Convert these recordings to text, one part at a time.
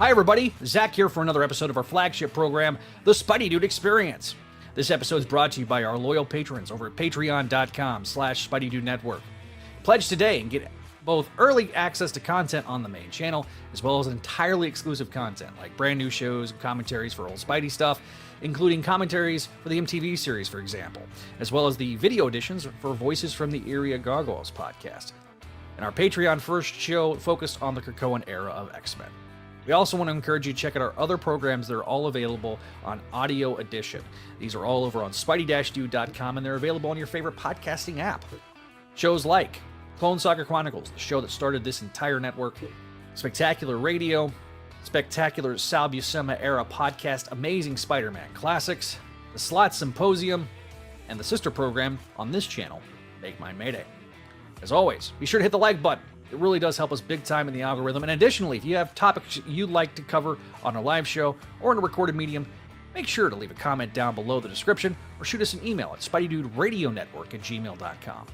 Hi everybody, Zach here for another episode of our flagship program, the Spideydude Experience. This episode is brought to you by our loyal patrons over at patreon.com/Spideydude Network. Pledge today and get both early access to content on the main channel, as well as entirely exclusive content, like brand new shows and commentaries for old Spidey stuff, including commentaries for the MTV series, for example, as well as the video editions for Voices from the Area Gargoyles podcast. And our Patreon first show focused on the Krakoan era of X-Men. We also want to encourage you to check out our other programs that are all available on Audio Edition. These are all over on Spideydude.com, and they're available on your favorite podcasting app. Shows like Clone Saga Chronicles, the show that started this entire network, Spectacular Radio, Spectacular Sal Buscema era podcast, Amazing Spider-Man Classics, the Slot Symposium, and the sister program on this channel, Make Mine Mayday. As always, be sure to hit the like button. It really does help us big time in the algorithm. And additionally, if you have topics you'd like to cover on a live show or in a recorded medium, make sure to leave a comment down below the description or shoot us an email at Spideydude Radio Network at gmail.com.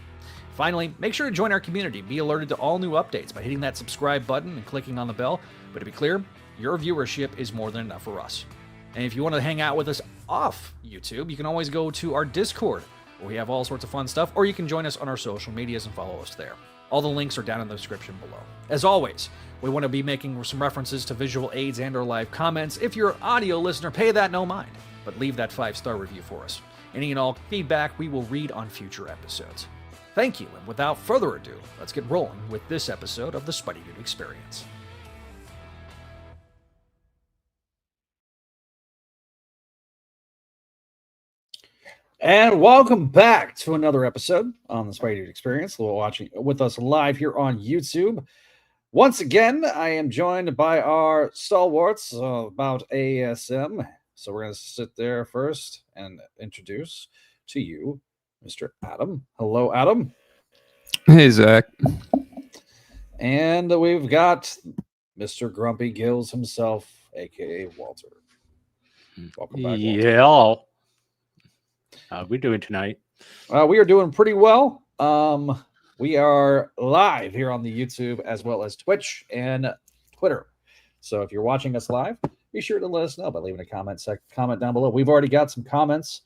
Finally, make sure to join our community. Be alerted to all new updates by hitting that subscribe button and clicking on the bell. But to be clear, your viewership is more than enough for us. And if you want to hang out with us off YouTube, you can always go to our Discord, where we have all sorts of fun stuff, or you can join us on our social medias and follow us there. All the links are down in the description below. As always, we want to be making some references to visual aids and or live comments. If you're an audio listener, pay that no mind, but leave that 5-star review for us. Any and all feedback we will read on future episodes. Thank you, and without further ado, let's get rolling with this episode of the Spideydude Experience. And welcome back to another episode on the Spideydude Experience. Watching with us live here on YouTube. Once again, I am joined by our stalwarts about ASM. So we're going to sit there first and introduce to you Mr. Adam. Hello, Adam. Hey, Zach. And we've got Mr. Grumpy Gills himself, a.k.a. Walter. Welcome back, Walter. Yeah. How are we doing tonight? We are doing pretty well. We are live here on the YouTube as well as Twitch and Twitter. So if you're watching us live, be sure to let us know by leaving a comment down below. We've already got some comments.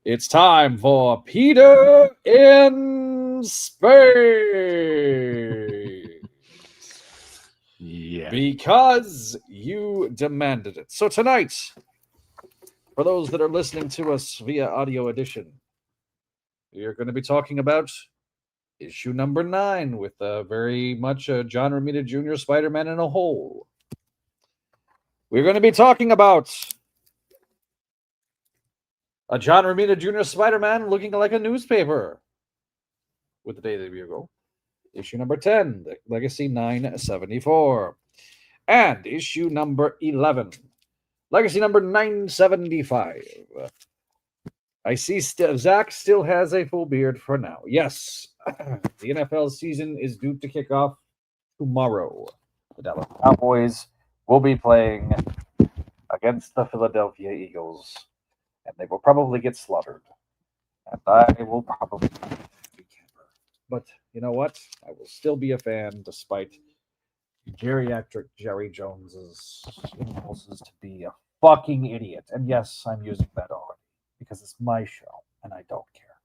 It's time for Peter in Space. Yeah. Because you demanded it. So tonight, for those that are listening to us via Audio Edition, we are going to be talking about issue number 9 with very much John Romita Jr. Spider-Man in a hole. We're going to be talking about a John Romita Jr. Spider-Man looking like a newspaper with the day that we go. Issue number 10, Legacy 974. And issue number 11. Legacy number 975. I see Zach still has a full beard for now. Yes, the NFL season is due to kick off tomorrow. The Dallas Cowboys will be playing against the Philadelphia Eagles, and they will probably get slaughtered. And I will probably be camper. But you know what? I will still be a fan despite geriatric Jerry Jones's impulses to be a fucking idiot. And yes, I'm using that already because it's my show and I don't care.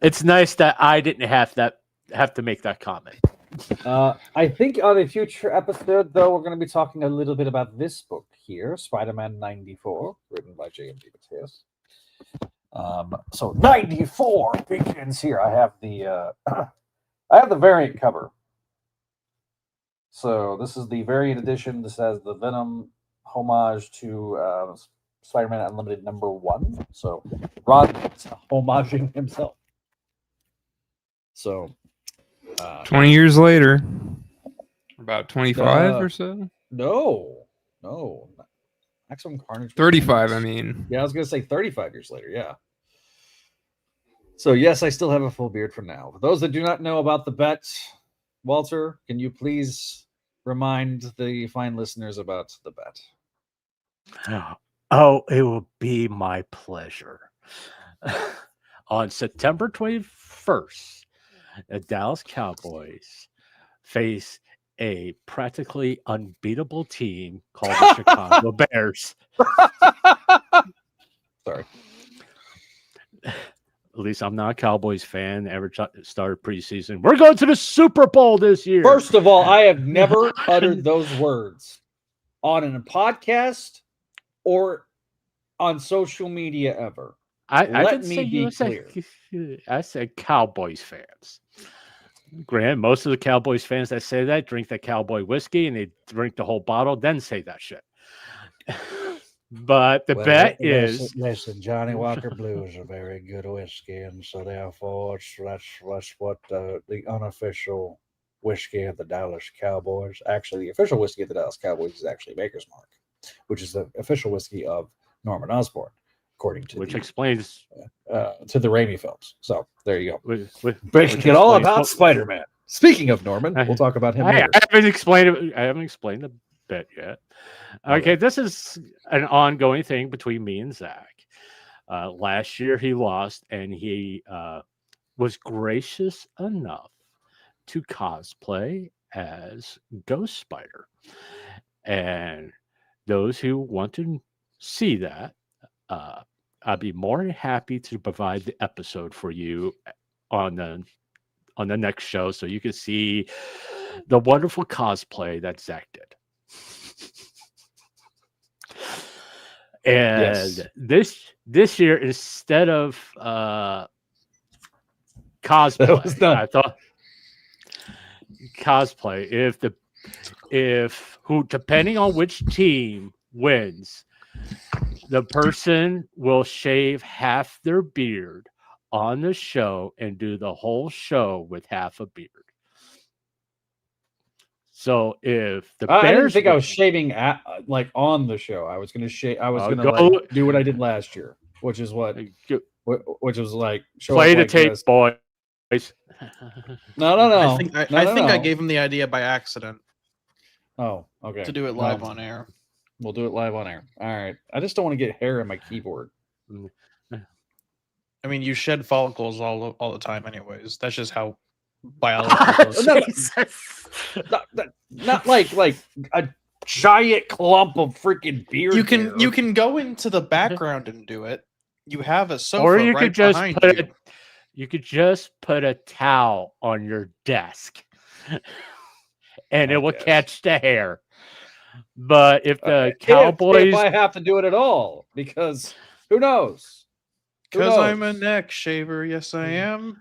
It's nice that I didn't have to make that comment. I think on a future episode, though, we're going to be talking a little bit about this book here, Spider-Man 94, written by J.M.D. Mateus. So 94 begins here. I have the variant cover. So this is the variant edition. This has the Venom homage to Spider-Man Unlimited number 1. So Ron is homaging himself. So 20 years later, about 25 or so. No. Maximum Carnage. 35, I mean. Yeah, I was going to say 35 years later, yeah. So yes, I still have a full beard for now. For those that do not know about the bet, Walter, can you please remind the fine listeners about the bet? Oh, it will be my pleasure. On September 21st, the Dallas Cowboys face a practically unbeatable team called the Chicago Bears. Sorry. At least I'm not a Cowboys fan. Ever started preseason. We're going to the Super Bowl this year. First of all, I have never uttered those words on a podcast or on social media ever. I Let didn't me say be USA. clear. I said Cowboys fans. Grant, most of the Cowboys fans that say that drink the cowboy whiskey and they drink the whole bottle, then say that shit. But the bet is... Listen, Johnny Walker Blue is a very good whiskey, and so therefore that's what the unofficial whiskey of the Dallas Cowboys. Actually, the official whiskey of the Dallas Cowboys is actually Maker's Mark, which is the official whiskey of Norman Osborn, according to explains to the Raimi films. So there you go. Which Get all about Spider-Man. Speaking of Norman, we'll talk about him later. I haven't explained the bet yet. Okay, this is an ongoing thing between me and Zach. Last year he lost, and he was gracious enough to cosplay as Ghost Spider. And those who want to see that, I'd be more than happy to provide the episode for you on the next show, so you can see the wonderful cosplay that Zach did. And this year, instead of cosplay, I thought cosplay. Depending on which team wins, the person will shave half their beard on the show and do the whole show with half a beard. So if the Bears, I didn't think I was shaving on the show. I was going to shave. I was going to do what I did last year, which is which was like play the tape, boys. No. I think I gave him the idea by accident. Oh, okay. To do it live on air. We'll do it live on air. All right. I just don't want to get hair in my keyboard. I mean, you shed follicles all the time, anyways. That's just how biology goes. not like a giant clump of freaking beard. You can go into the background and do it. You have a sofa, or you right could just behind put you. You could just put a towel on your desk, and it will catch the hair. But if the Cowboys, if I have to do it at all, because who knows? Because I'm a neck shaver. Yes, I am.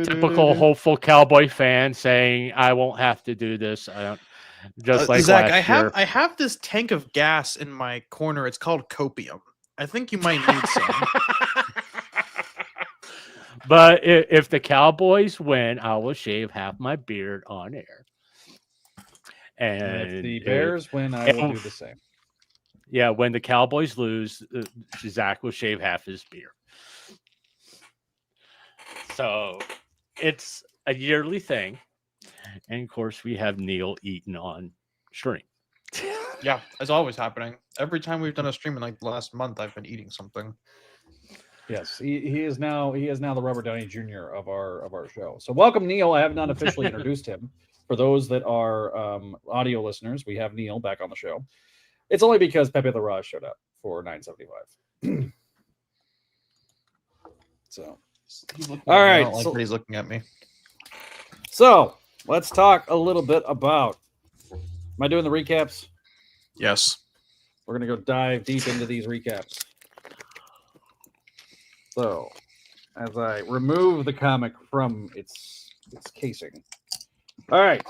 Typical hopeful Cowboy fan saying, "I won't have to do this." I don't. Just like Zach, last year. I have this tank of gas in my corner. It's called copium. I think you might need some. But if the Cowboys win, I will shave half my beard on air. And if the Bears win, I will do the same. Yeah, when the Cowboys lose, Zach will shave half his beard. So it's a yearly thing. And of course, we have Neil eating on stream. Yeah, it's always happening. Every time we've done a stream in like the last month, I've been eating something. Yes, he is now the Robert Downey Jr. of our show. So welcome, Neil. I have not officially introduced him. For those that are audio listeners, we have Neil back on the show. It's only because Pepe the Raj showed up for $9.75. So, all right. He's looking at me. So let's talk a little bit about. Am I doing the recaps? Yes. We're gonna go dive deep into these recaps. So, as I remove the comic from its casing. All right,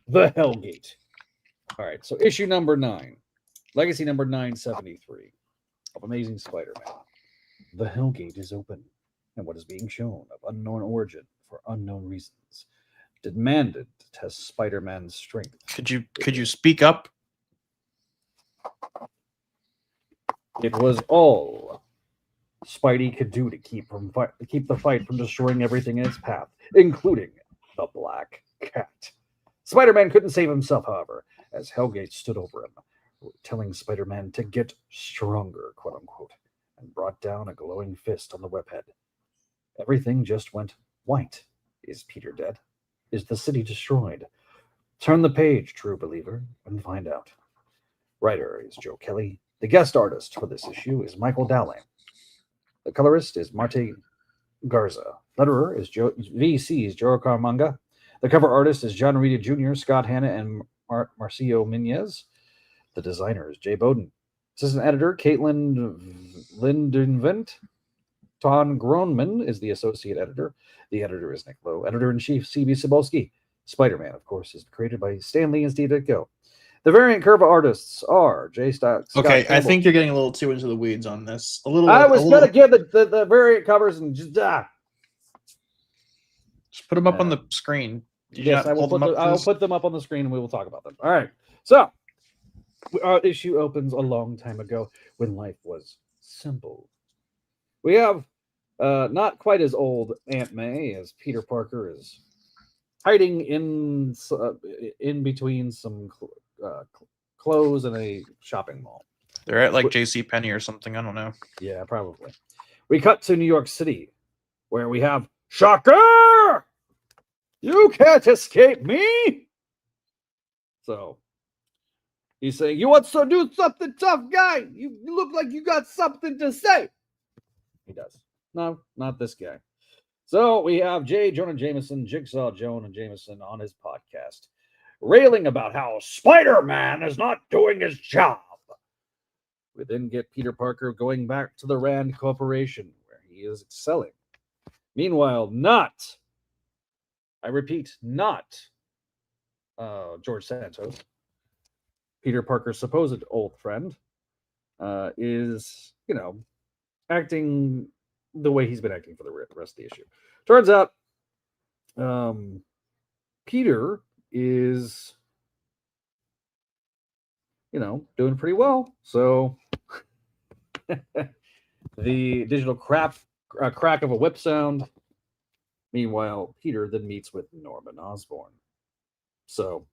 the Hellgate. All right, so issue number 9, legacy number 973 of Amazing Spider-Man. The Hellgate is open, and what is being shown of unknown origin for unknown reasons demanded to test Spider-Man's strength. Could you speak up? It was all Spidey could do to keep the fight from destroying everything in its path, including the Black Cat. Spider-Man couldn't save himself, however, as Hellgate stood over him, telling Spider-Man to get stronger, quote-unquote, and brought down a glowing fist on the webhead. Everything just went white. Is Peter dead? Is the city destroyed? Turn the page, true believer, and find out. Writer is Joe Kelly. The guest artist for this issue is Michael Dowling. The colorist is Marte Garza. Letterer is VC's Joe Caramanga. The cover artist is John Reed Jr., Scott Hanna, and Marcio Minez. The designer is Jay Bowden. Assistant editor, Caitlin Lindenvent. Ton Groneman is the associate editor. The editor is Nick Lowe. Editor-in-chief, C.B. Cebulski. Spider-Man, of course, is created by Stan Lee and Steve Ditko. The variant curve artists are J. Scott Okay, I Campbell. think you're getting a little too into the weeds on this. A little. I was going to give the variant covers and just Just put them up on the screen. Yes, I will put them up on the screen and we will talk about them. All right. So, our issue opens a long time ago when life was simple. We have not quite as old Aunt May as Peter Parker is hiding in between some clothes in a shopping mall. They're at like JCPenney or something. I don't know. Yeah, probably. We cut to New York City where we have Shocker! You can't escape me! So, he's saying, you want to do something tough, guy? You look like you got something to say. He does. No, not this guy. So, we have J. Jonah Jameson, Jigsaw Joan and Jameson on his podcast, railing about how Spider-Man is not doing his job. We then get Peter Parker going back to the Rand Corporation, where he is excelling. Meanwhile, I repeat, not George Santos, Peter Parker's supposed old friend, is, acting the way he's been acting for the rest of the issue. Turns out, Peter is, doing pretty well. So, the digital crack of a whip sound. Meanwhile, Peter then meets with Norman Osborn. So,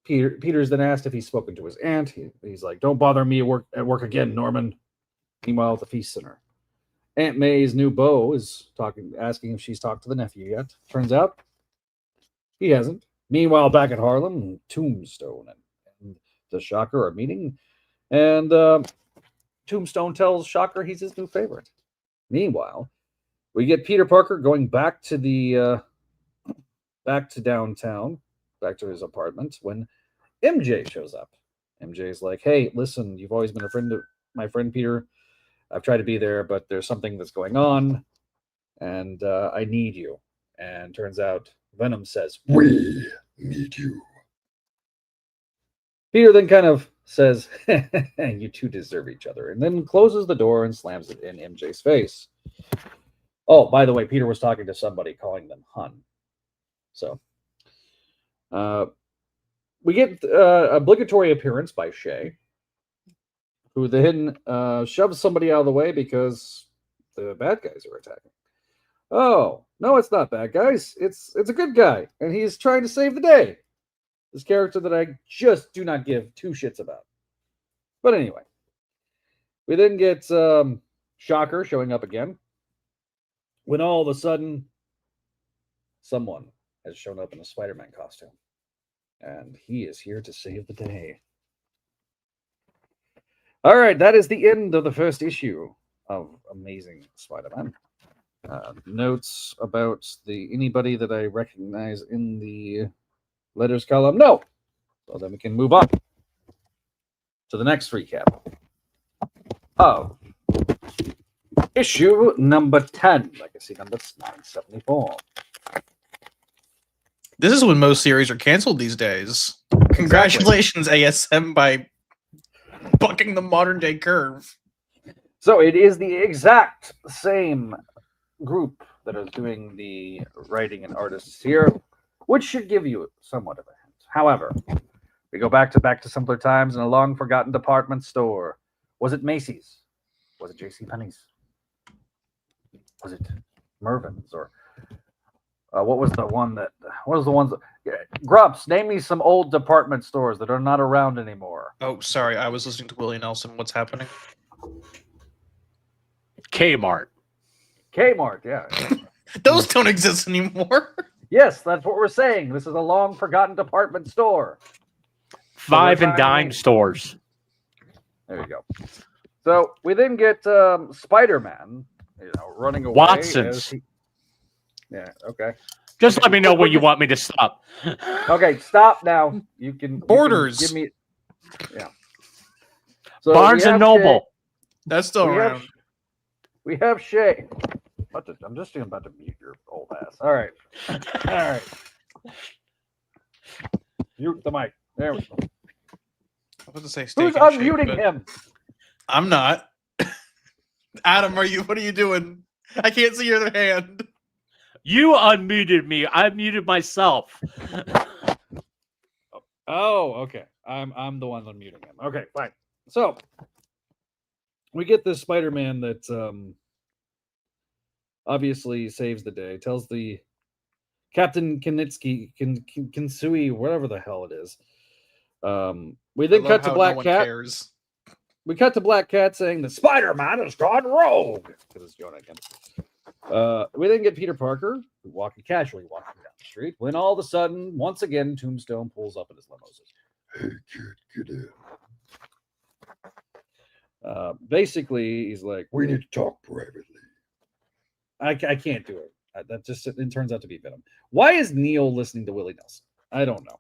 Peter's then asked if he's spoken to his aunt. He's like, "Don't bother me at work again, Norman." Meanwhile, at the feast center, Aunt May's new beau is asking if she's talked to the nephew yet. Turns out, he hasn't. Meanwhile, back at Harlem, Tombstone and the Shocker are meeting, and Tombstone tells Shocker he's his new favorite. Meanwhile, we get Peter Parker going back to downtown, back to his apartment, when MJ shows up. MJ's like, "Hey, listen, you've always been my friend Peter. I've tried to be there, but there's something that's going on, and I need you." And turns out Venom says, "We need you." Peter then kind of says, "You two deserve each other," and then closes the door and slams it in MJ's face. Oh, by the way, Peter was talking to somebody, calling them Hun. So, we get obligatory appearance by Shay, who then shoves somebody out of the way because the bad guys are attacking. Oh, no, it's not bad guys. It's a good guy, and he's trying to save the day. This character that I just do not give two shits about. But anyway, we then get Shocker showing up again, when all of a sudden, someone has shown up in a Spider-Man costume, and he is here to save the day. All right, that is the end of the first issue of Amazing Spider-Man. Notes about anybody that I recognize in the letters column? No. So then we can move on to the next recap of issue number 10. Legacy number 974. This is when most series are canceled these days. Congratulations, ASM, by bucking the modern day curve. So it is the exact same group that is doing the writing and artists here, which should give you somewhat of a hint. However, we go back to simpler times in a long forgotten department store. Was it Macy's? Was it JCPenney's? Was it Mervyn's? Or what was the ones? Grumps, name me some old department stores that are not around anymore. Oh, sorry. I was listening to Willie Nelson. What's happening? Kmart. Kmart, yeah. Those don't exist anymore. Yes, that's what we're saying. This is a long forgotten department store. Five and dime stores. There you go. So we then get Spider-Man, running away. Watsons. Yeah, okay. Just let me know when you want me to stop. Okay, stop now. You can Borders. give me. Yeah. So Barnes and Noble. That's still around. We have Shay. I'm just about to mute your old ass. All right. All right. Mute the mic. There we go. I was to say steak Who's and shake, unmuting but him? I'm not. Adam, what are you doing? I can't see your other hand. You unmuted me. I muted myself. Oh, okay. I'm the one unmuting him. Okay, fine. So we get this Spider-Man that obviously saves the day. Tells the Captain Kinsui, whatever the hell it is. We then cut to Black Cat. Cares. We cut to Black Cat saying the Spider-Man has gone rogue because it's Jonah again. We then get Peter Parker casually walking down the street when all of a sudden, once again, Tombstone pulls up in his limo. Says, "Hey kid, get in." Basically, he's like, "We need to talk privately." I can't do it. That just it turns out to be Venom. Why is Neil listening to Willie Nelson? I don't know.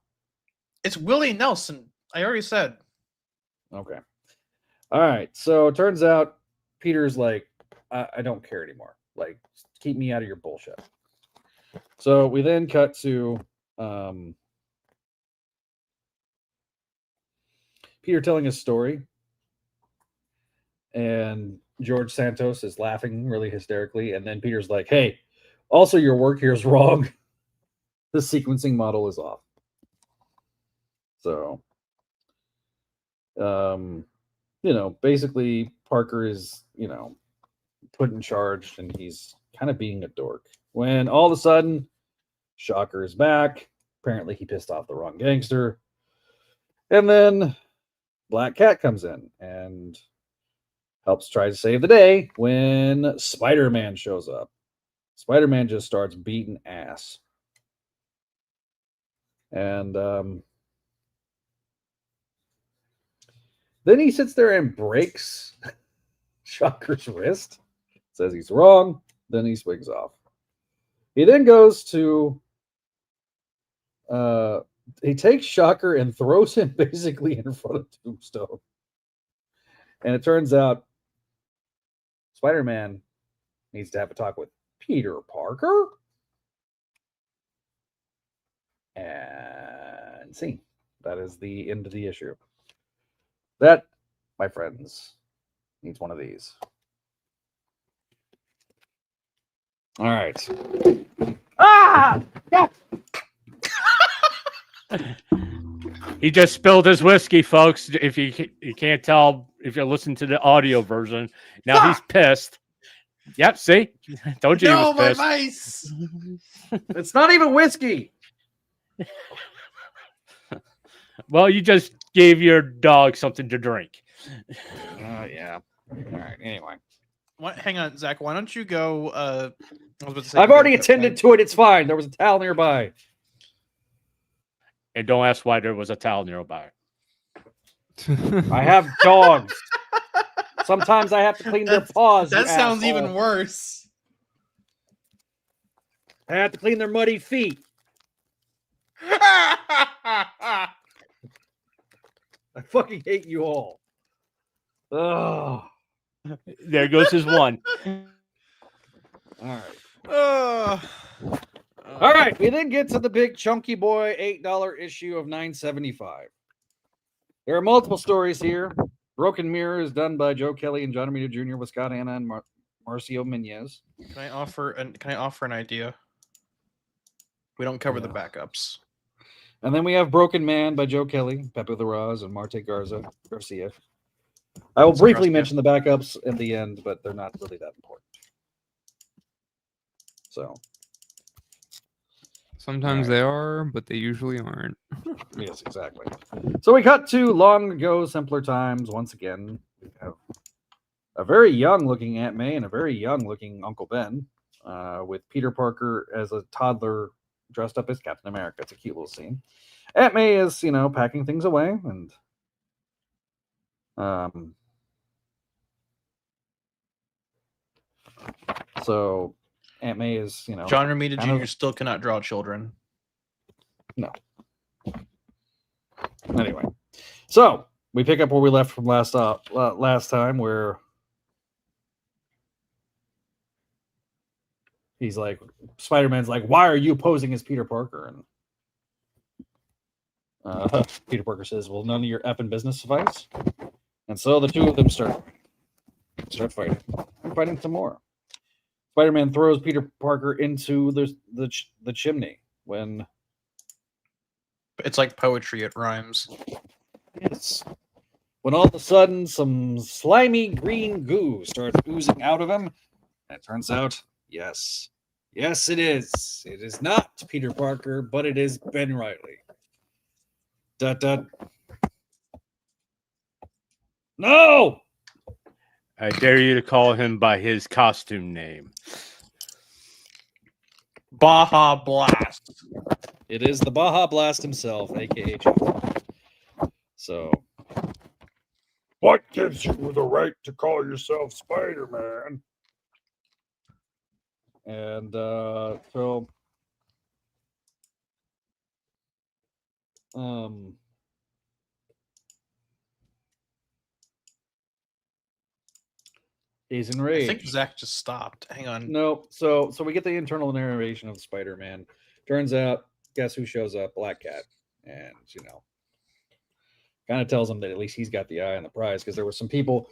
It's Willie Nelson. I already said. Okay. All right. So it turns out Peter's like, I don't care anymore. Like, keep me out of your bullshit. So we then cut to Peter telling his story. And George Santos is laughing really hysterically. And then Peter's like, hey, also your work here is wrong. The sequencing model is off. So, basically Parker is, put in charge and he's kind of being a dork. When all of a sudden, Shocker is back. Apparently he pissed off the wrong gangster. And then Black Cat comes in and helps try to save the day when Spider-Man shows up. Spider-Man just starts beating ass. And then he sits there and breaks Shocker's wrist. Says he's wrong. Then he swigs off. He then goes to he takes Shocker and throws him basically in front of Tombstone. And it turns out Spider-Man needs to have a talk with Peter Parker. And see, that is the end of the issue. That, my friends, needs one of these. All right. Ah! Yeah. He just spilled his whiskey, folks. If you can't tell, if you're listening to the audio version, now he's pissed. Yep, see? Told you he was my pissed. mice. It's not even whiskey. Well, you just gave your dog something to drink. Yeah. All right. Anyway. Hang on, Zach. Why don't you go? I was about to say I've already attended to it. It's fine. There was a towel nearby. And don't ask why there was a towel nearby. I have dogs. Sometimes I have to clean their paws. That you sounds asshole. even worse. I have to clean their muddy feet. I fucking hate you all. Oh. There goes his one. All right. All right. We then get to the big chunky boy $8 issue of $9.75. There are multiple stories here. Broken Mirror is done by Joe Kelly and John Romita Jr. with Scott Hanna and Marcio Menez. Can I offer an idea? We don't cover the backups. And then we have Broken Man by Joe Kelly, Pepe the Raz, and Marte Garcia. I will briefly mention the backups at the end, but they're not really that important. So. Sometimes they are, but they usually aren't. Yes, exactly. So we cut to long ago, simpler times. Once again, we have a very young looking Aunt May and a very young looking Uncle Ben. with Peter Parker as a toddler dressed up as Captain America. It's a cute little scene. Aunt May is, packing things away, and so Aunt May is, John Romita kind Jr. of- still cannot draw children. No. Anyway, so we pick up where we left from last time, where he's like, Spider-Man's like, "Why are you posing as Peter Parker?" And Peter Parker says, "Well, none of your effing business suffice." And so the two of them start fighting. They're fighting some more. Spider-Man throws Peter Parker into the chimney when. It's like poetry, it rhymes. Yes. When all of a sudden some slimy green goo starts oozing out of him. And it turns out, yes, it is. It is not Peter Parker, but it is Ben Reilly. No! I dare you to call him by his costume name. Baja Blast. It is the Baja Blast himself, aka Chief. So, what gives you the right to call yourself Spider-Man? And so he's enraged. I think Zach just stopped. Hang on. No, so we get the internal narration of Spider-Man. Turns out, guess who shows up? Black Cat. And, kind of tells him that at least he's got the eye on the prize, because there were some people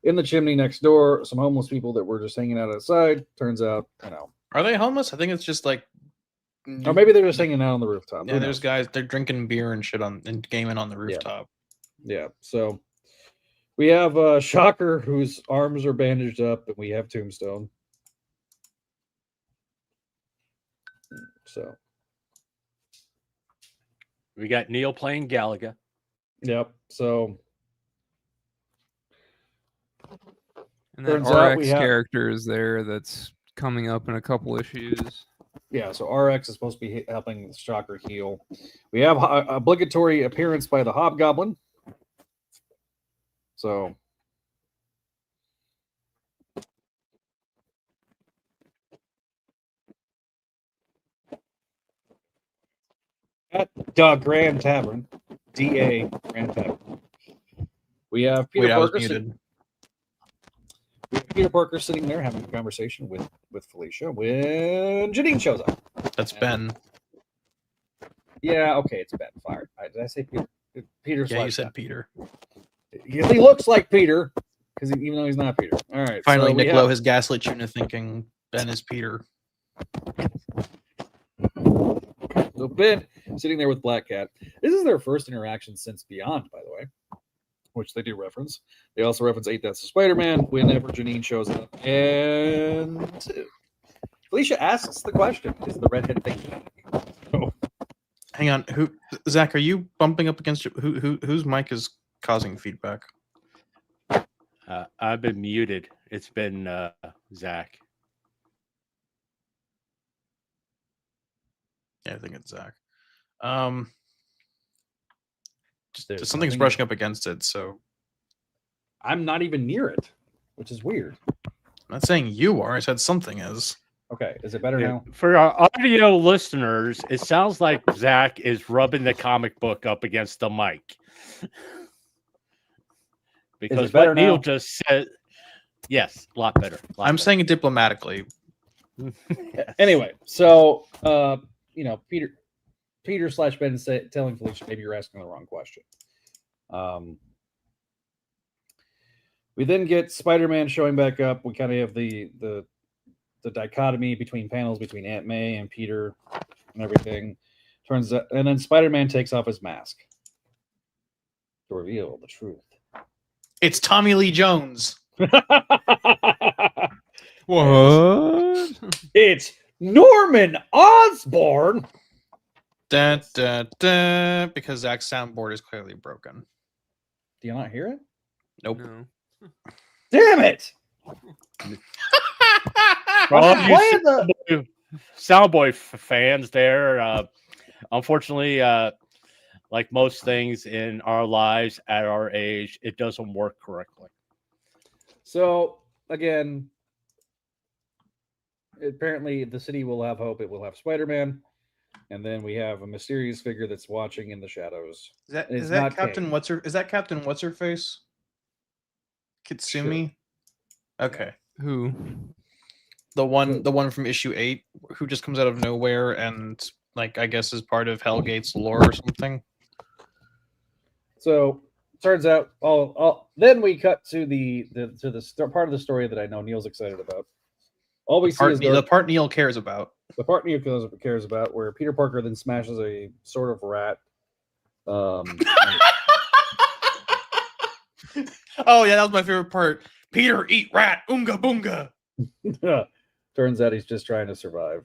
in the chimney next door, some homeless people that were just hanging out outside. Turns out, Are they homeless? I think it's just like. or maybe they're just hanging out on the rooftop. Yeah, there's guys. They're drinking beer and shit and gaming on the rooftop. Yeah. So we have Shocker, whose arms are bandaged up, and we have Tombstone. So We got Neil playing Galaga. yep. So And that Turns out RX we have- character is there that's coming up in a couple issues. yeah, so RX is supposed to be helping Shocker heal. We have obligatory appearance by the Hobgoblin. So at the Grand Tavern, DA Grand Tavern, we have Peter Wait, I was Parker. muted. Peter Parker sitting there having a conversation with Felicia when Janine shows up. That's Ben. Yeah, okay, it's Ben. Fired. Did I say Peter? Peter's Yeah, you like said that. Peter. He looks like Peter, because even though he's not Peter. All right. Finally, so we Nick Lowe have- has gaslit you into thinking Ben is Peter. So Ben sitting there with Black Cat. This is their first interaction since Beyond, by the way, which they do reference. They also reference 8 Deaths of Spider-Man whenever Janine shows up. And Felicia asks the question, is the redhead thing back? So, Hang on, Zach? Are you bumping up against whose mic is causing feedback? I've been muted. It's been Zach. Yeah, I think it's Zach. There's Something's nothing- brushing up against it, so I'm not even near it, which is weird. I'm not saying you are. I said something is. Okay, is it better now? For our audio listeners, it sounds like Zach is rubbing the comic book up against the mic. Because better what Neil now? just said, yes, a lot better. I'm saying it diplomatically. Anyway, so Peter / Ben is telling Felicia, maybe you're asking the wrong question. We then get Spider-Man showing back up. We kind of have the dichotomy between panels between Aunt May and Peter and everything. Turns out, and then Spider-Man takes off his mask to reveal the truth. It's Tommy Lee Jones. What? It's Norman Osborn. Dun, dun, dun, because Zach's soundboard is clearly broken. Do you not hear it? Nope. No. Damn it! all you playing the Soundboy fans there. Unfortunately, like most things in our lives at our age, it doesn't work correctly. So again, apparently the city will have hope. It will have Spider-Man, and then we have a mysterious figure that's watching in the shadows. Is that Captain What's her face? Kitsumi. Okay. Who? The one from issue 8 who just comes out of nowhere and like I guess is part of Hellgate's lore or something. So turns out, then we cut to the part of the story that I know Neil's excited about. All we see is the part Neil cares about. The part Neil cares about, where Peter Parker then smashes a sort of rat. Oh yeah, that was my favorite part. Peter, eat rat, oonga boonga. Turns out he's just trying to survive.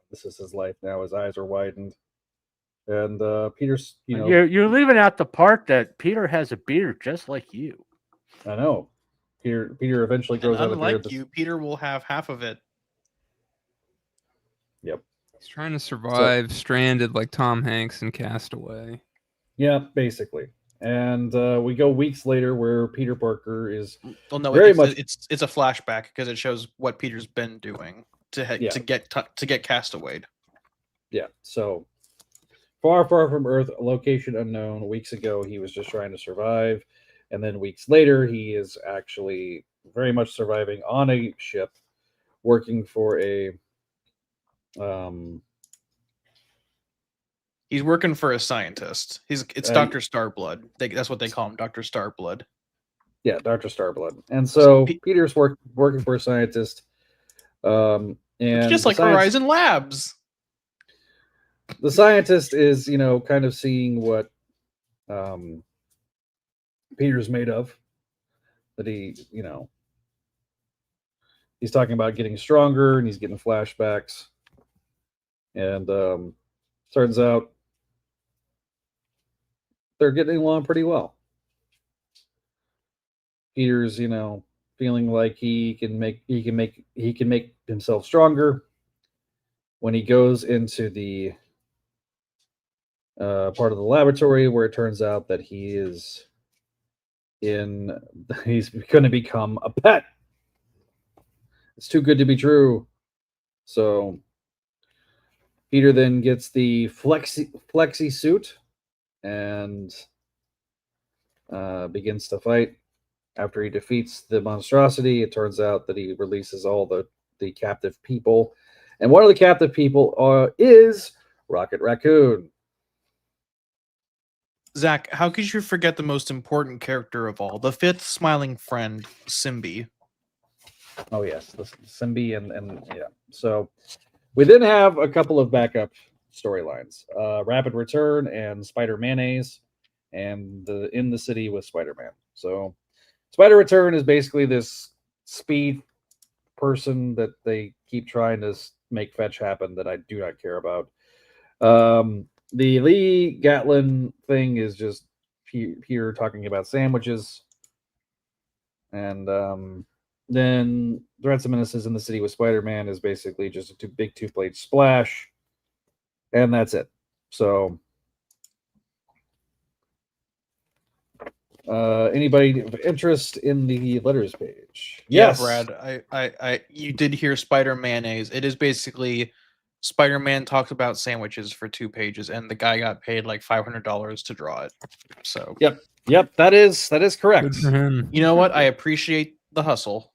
This is his life now. His eyes are widened, and Peter's, you're leaving out the part that Peter has a beard just like you. I know. Peter eventually grows out of beard. Unlike you, Peter will have half of it. Yep. He's trying to survive stranded like Tom Hanks in Castaway. Yeah, basically. And we go weeks later where Peter Parker is it's a flashback because it shows what Peter's been doing to get Castawayed. Yeah. So far from Earth, a location unknown. Weeks ago, he was just trying to survive, and then weeks later, he is actually very much surviving on a ship, working for a. He's working for a scientist. It's Dr. Starblood. That's what they call him, Dr. Starblood. Yeah, Dr. Starblood. And so Peter's working for a scientist. And it's just like Horizon Labs. The scientist is, kind of seeing what Peter's made of. That he's talking about getting stronger, and he's getting flashbacks. And turns out they're getting along pretty well. Peter's, feeling like he can make himself stronger. When he goes into the part of the laboratory where it turns out that he's going to become a pet. It's too good to be true. So Peter then gets the flexi suit and begins to fight. After he defeats the monstrosity, it turns out that he releases all the captive people. And one of the captive people is Rocket Raccoon. Zach, how could you forget the most important character of all? The fifth smiling friend, Simbi. Oh, yes. The Simbi and yeah. So we then have a couple of backup storylines. Rapid Return and Spider Mayonnaise and In the City with Spider-Man. So Spider Return is basically this speed person that they keep trying to make fetch happen that I do not care about. The Lee Gatlin thing is just Peter talking about sandwiches. And then Threats and Menaces in the City with Spider-Man is basically just a big two-plate splash. And that's it. So anybody of interest in the letters page? Yes, yeah, Brad. I you did hear Spider Mayonnaise. It is basically Spider-Man talks about sandwiches for 2 pages, and the guy got paid like $500 to draw it. So yep, that is correct. Good for him. You know what? I appreciate the hustle.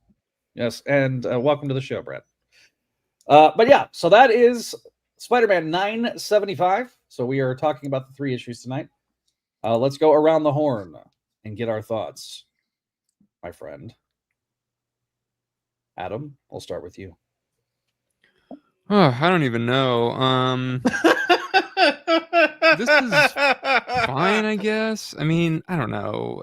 Yes, and welcome to the show, Brad. But yeah, so that is Spider-Man 975. So we are talking about the 3 issues tonight. Let's go around the horn and get our thoughts, my friend. Adam, I'll start with you. Oh, I don't even know. This is fine, I guess. I mean, I don't know.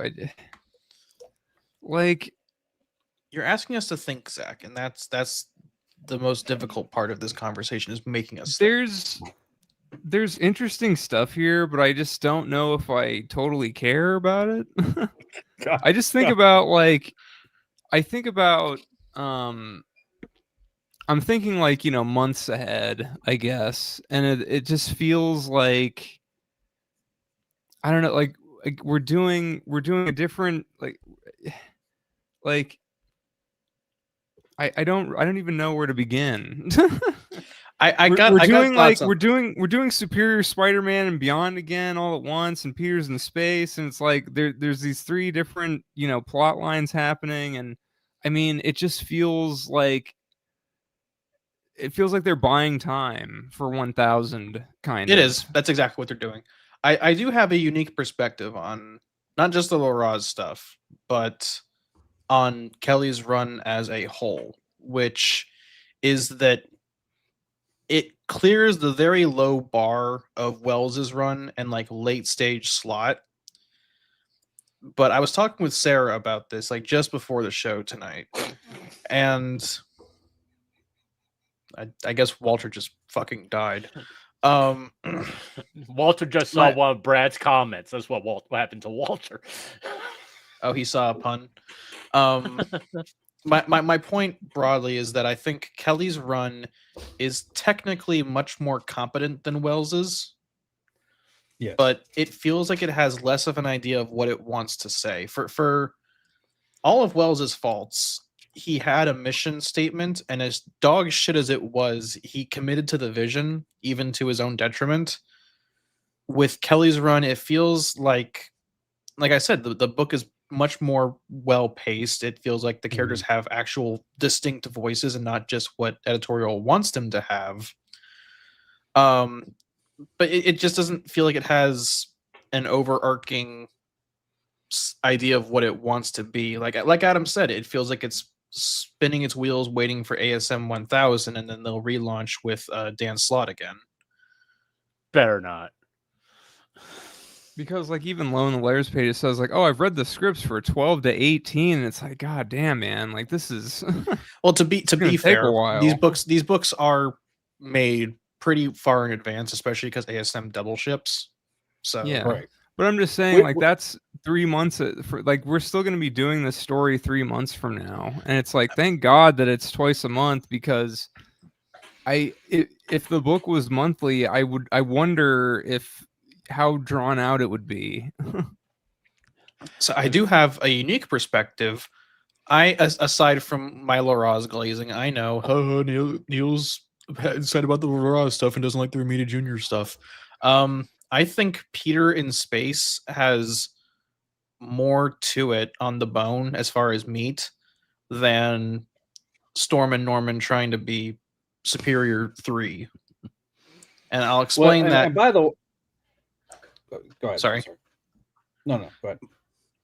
You're asking us to think, Zach, and that's the most difficult part of this conversation is making us think. There's interesting stuff here, but I just don't know if I totally care about it. I just think about I'm thinking like, months ahead, I guess. And it just feels like, I don't know, like we're doing a different like I don't even know where to begin. I we're, got we're I got doing thoughts like on. we're doing Superior Spider-Man and Beyond again all at once, and Peter's in space, and it's like there's these three different plot lines happening, and I mean it just feels like they're buying time for 1000 kind It of. is. That's exactly what they're doing. I do have a unique perspective on not just the Laraz stuff, but on Kelly's run as a whole, which is that it clears the very low bar of Wells's run and like late stage slot. But I was talking with Sarah about this like just before the show tonight, and I guess Walter just fucking died. Walter just saw one of Brad's comments. That's what happened to Walter. Oh, he saw a pun. My point broadly is that I think Kelly's run is technically much more competent than Wells's. Yes. But it feels like it has less of an idea of what it wants to say. For all of Wells's faults, he had a mission statement, and as dog shit as it was, he committed to the vision, even to his own detriment. With Kelly's run, it feels like I said, the book is much more well paced. It feels like the characters have actual distinct voices and not just what editorial wants them to have. But it just doesn't feel like it has an overarching idea of what it wants to be. Like Adam said, it feels like it's spinning its wheels waiting for ASM 1000, and then they'll relaunch with Dan Slott again. Better not. Because like even low in the layers page, it says like, oh, I've read the scripts for 12 to 18, and it's like, god damn, man, like this is well, to be fair, a while. these books are made pretty far in advance, especially because ASM double ships. So yeah, right. But I'm just saying, like that's 3 months for like we're still going to be doing this story 3 months from now, and it's like thank God that it's twice a month, because if the book was monthly, I wonder if how drawn out it would be. So I do have a unique perspective. Aside from my Laraz glazing, I know Neil's said about the Laraz stuff and doesn't like the Romita Jr. stuff. I think Peter in space has more to it on the bone as far as meat than Storm and Norman trying to be Superior 3. And I'll explain that. And by the way, go ahead. Sorry. No, go ahead.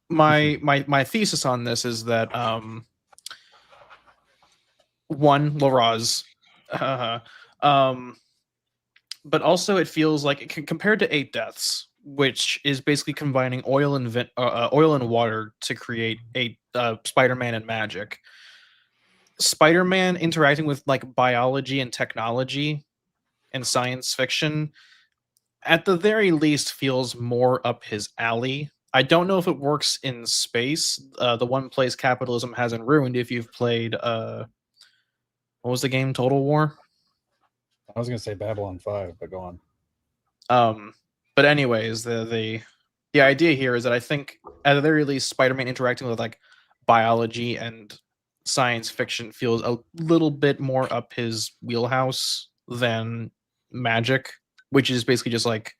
My thesis on this is that one, Laraz, but also it feels like compared to 8 Deaths, which is basically combining oil and water to create Spider-Man and magic. Spider-Man interacting with like biology and technology and science fiction, at the very least, feels more up his alley. I don't know if it works in space. The one place capitalism hasn't ruined. If you've played, what was the game? Total War. I was gonna say Babylon 5, but go on. But anyways, the idea here is that I think at the very least, Spider-Man interacting with like biology and science fiction feels a little bit more up his wheelhouse than magic, which is basically just like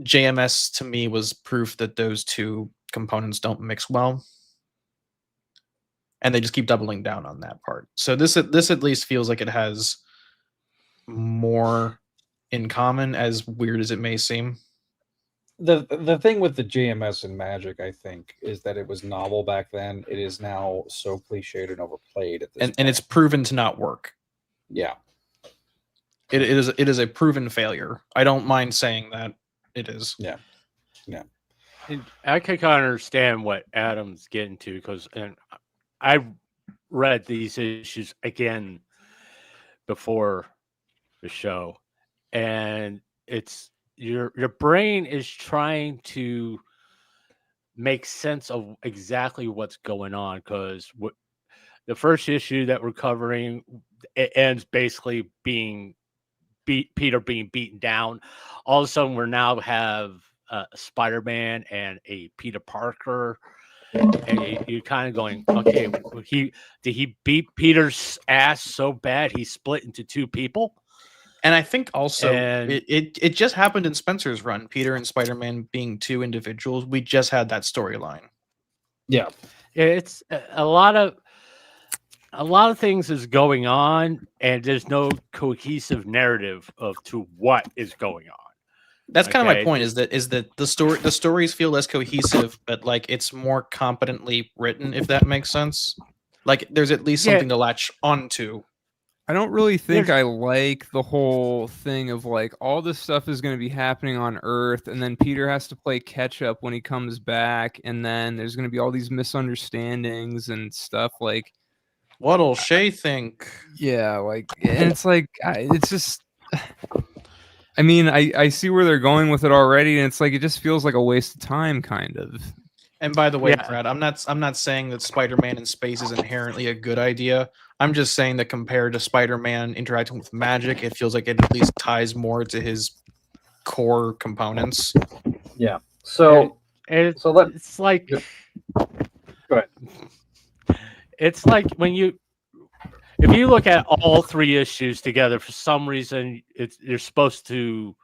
JMS to me was proof that those two components don't mix well. And they just keep doubling down on that part. So this at least feels like it has more in common, as weird as it may seem. The thing with the JMS and magic, I think, is that it was novel back then. It is now so cliched and overplayed at this point. And it's proven to not work. Yeah. It is a proven failure. I don't mind saying that it is. Yeah. Yeah. And I can kind of understand what Adam's getting to, because I read these issues again before the show, and it's your brain is trying to make sense of exactly what's going on, because the first issue that we're covering, it ends basically being Peter being beaten down. All of a sudden, we now have Spider-Man and a Peter Parker, and you're kind of going, okay, did he beat Peter's ass so bad he split into two people? And I think also And- it just happened in Spencer's run, Peter and Spider-Man being two individuals. We just had that storyline. Yeah. It's a lot of things is going on, and there's no cohesive narrative to what is going on. That's kind of my Okay. point. Is that the stories feel less cohesive, but like it's more competently written, if that makes sense. Like there's at least Yeah. something to latch onto. I don't really think I like the whole thing of like all this stuff is going to be happening on Earth, and then Peter has to play catch up when he comes back, and then there's going to be all these misunderstandings and stuff. Like, What'll Shay think? yeah, like, and it's like, it's just. I mean, I see where they're going with it already, and it's like it just feels like a waste of time, kind of. And by the way, Yeah. Brad, I'm not saying that Spider-Man in space is inherently a good idea. I'm just saying that compared to Spider-Man interacting with magic, it feels like it at least ties more to his core components. Yeah. So It's so let it's like Go ahead. It's like if you look at all three issues together, for some reason you're supposed to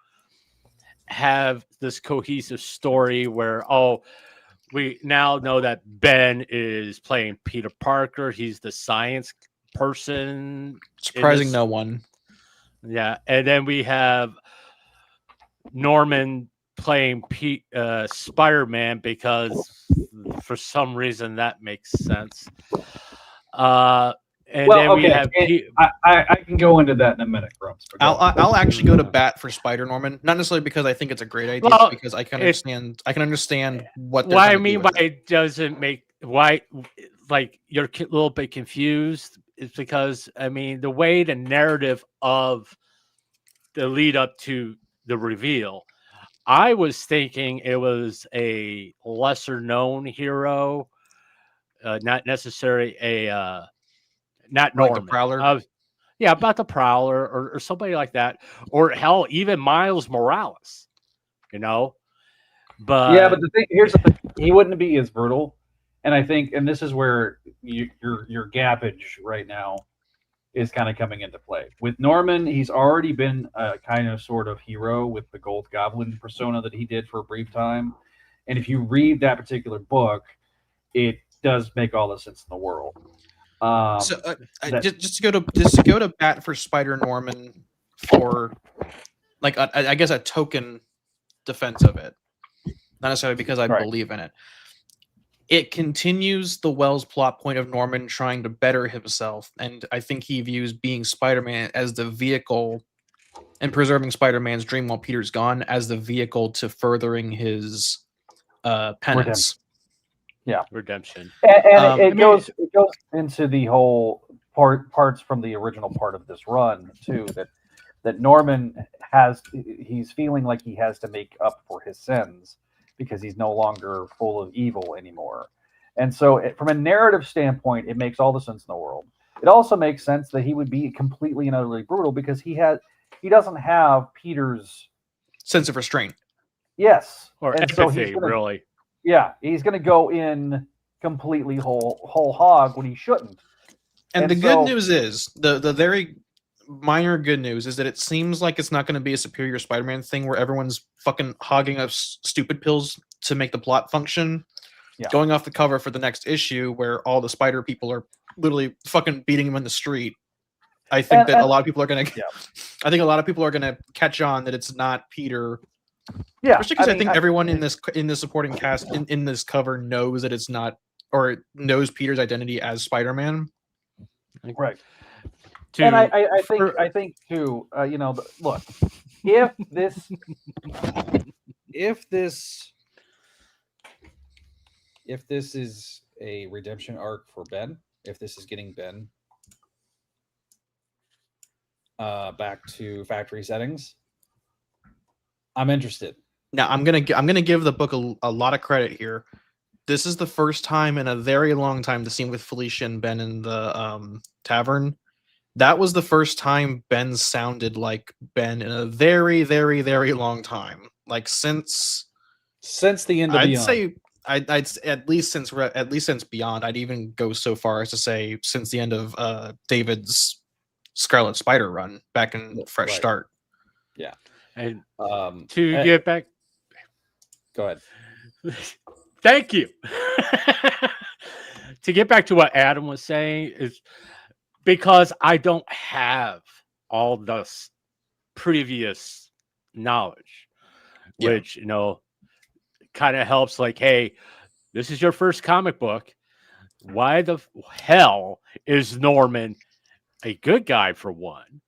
have this cohesive story where we now know that Ben is playing Peter Parker. He's the science person. Surprising this- no one. Yeah, and then we have Norman playing Spider-Man because for some reason that makes sense. And Well, then we okay, have I can go into that in a minute, Grumps. but go on. I'll actually go to bat for Spider-Norman, not necessarily because I think it's a great idea, Well, because I can understand what they're what I trying to do mean with by it. it doesn't make why like you're a little bit confused is because I mean the way the narrative of the lead up to the reveal, I was thinking it was a lesser known hero, not necessarily not Like the Norman. Prowler? Yeah, about the Prowler or somebody like that, or hell, even Miles Morales. But Yeah, but here's the thing: he wouldn't be as brutal, and I think, and this is where your gappage right now is kind of coming into play. With Norman, he's already been a kind of sort of hero with the Gold Goblin persona that he did for a brief time, and if you read that particular book, it does make all the sense in the world. So that- just to go to bat for Spider-Norman for like I guess a token defense of it, not necessarily because I Right. believe in it. It continues the Wells plot point of Norman trying to better himself, and I think he views being Spider-Man as the vehicle and preserving Spider-Man's dream while Peter's gone as the vehicle to furthering his penance. redemption. And it I goes into the whole parts from the original part of this run too, that Norman he's feeling like he has to make up for his sins because he's no longer full of evil anymore. And so from a narrative standpoint, it makes all the sense in the world. It also makes sense that he would be completely and utterly brutal because he doesn't have Peter's Sense of restraint. yes. Or And so he's empathy, gonna- really. Yeah, he's going to go in completely whole hog when he shouldn't. And And the so- good news is the very minor good news is that it seems like it's not going to be a Superior Spider-Man thing where everyone's fucking hogging up stupid pills to make the plot function. Yeah. Going off the cover for the next issue where all the spider people are literally fucking beating him in the street. I think that a lot of people are going to Yeah. I think a lot of people are going to catch on that it's not Peter. Yeah, Especially because I, mean, think everyone in this supporting cast in this cover knows that it's not, or knows Peter's identity as Spider-Man. right. To- And I think too. Look, if this is a redemption arc for Ben, if this is getting Ben back to factory settings, I'm interested. Now I'm gonna give the book a lot of credit here. This is the first time in a very long time to see him with Felicia and Ben in the tavern that was the first time Ben sounded like Ben in a very, very, very long time. Like since the end of I'd Beyond. say I'd at least since Beyond. I'd even go so far as to say since the end of David's Scarlet Spider run back in Fresh Right. Start. Yeah. And To get back, go ahead. thank you. To get back to what Adam was saying is because I don't have all the previous knowledge, which kind of helps. Like, hey, this is your first comic book. Why the hell is Norman a good guy, for one?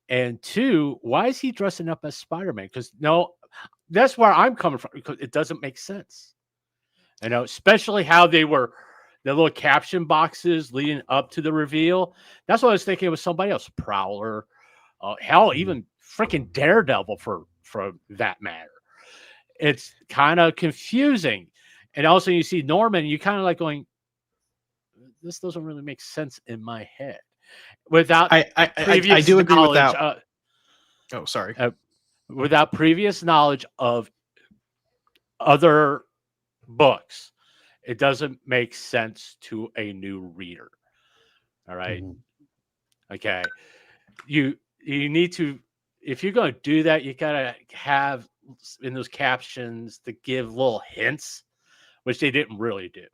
And two, why is he dressing up as Spider-Man? Because that's where I'm coming from, because it doesn't make sense. Especially how they were the little caption boxes leading up to the reveal. That's what I was thinking. It was somebody else, Prowler, hell, even freaking Daredevil for that matter. It's kind of confusing. And also you see Norman, you kind of like going, this doesn't really make sense in my head. Without I do agree with that. Sorry. Without previous knowledge of other books, it doesn't make sense to a new reader. All right. Okay. You need to, if you're going to do that, you gotta have in those captions to give little hints, which they didn't really do.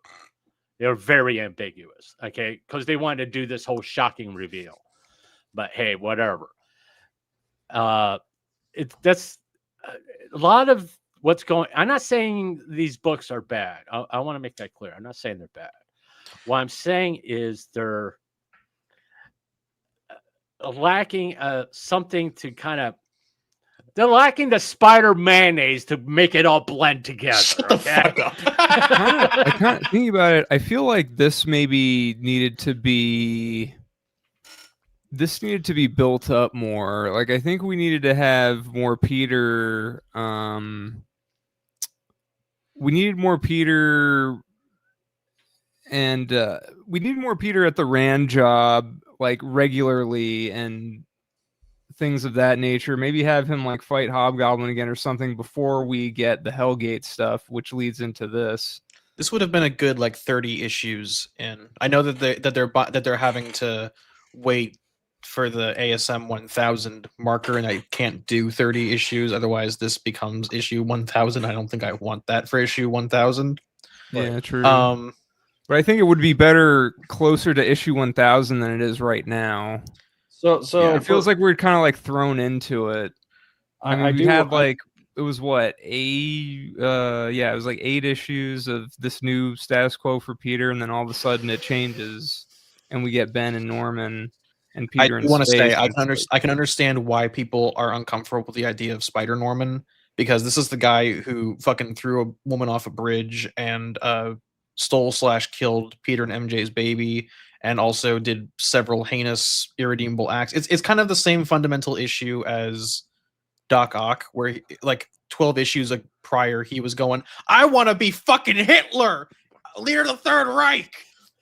They were very ambiguous, okay, because they wanted to do this whole shocking reveal. But hey, whatever. That's a lot of what's going. I'm not saying these books are bad. I want to make that clear. I'm not saying they're bad. What I'm saying is they're lacking something to kind of. They're lacking the spider mayonnaise to make it all blend together. Shut the fuck up. I kind of thinking about it. I feel like this maybe needed to be built up more. Like, I think we needed to have more Peter. We needed more Peter, and we need more Peter at the Rand job, like regularly, and things of that nature. Maybe have him like fight Hobgoblin again or something before we get the Hellgate stuff, which leads into this. This would have been a good like 30 issues in. I know that they're having to wait for the ASM 1000 marker, and I can't do 30 issues, otherwise this becomes issue 1000. I don't think I want that for issue 1000. Yeah, true. But I think it would be better closer to issue 1000 than it is right now. So yeah, it feels like we're kind of like thrown into it. I mean, we had like it was what it was like 8 issues of this new status quo for Peter, and then all of a sudden it changes, and we get Ben and Norman and Peter. I want to say I can understand why people are uncomfortable with the idea of Spider Norman, because this is the guy who fucking threw a woman off a bridge and stole/killed Peter and MJ's baby, and also did several heinous, irredeemable acts. It's kind of the same fundamental issue as Doc Ock, where he, like 12 issues prior, he was going, I want to be fucking Hitler, leader of the Third Reich.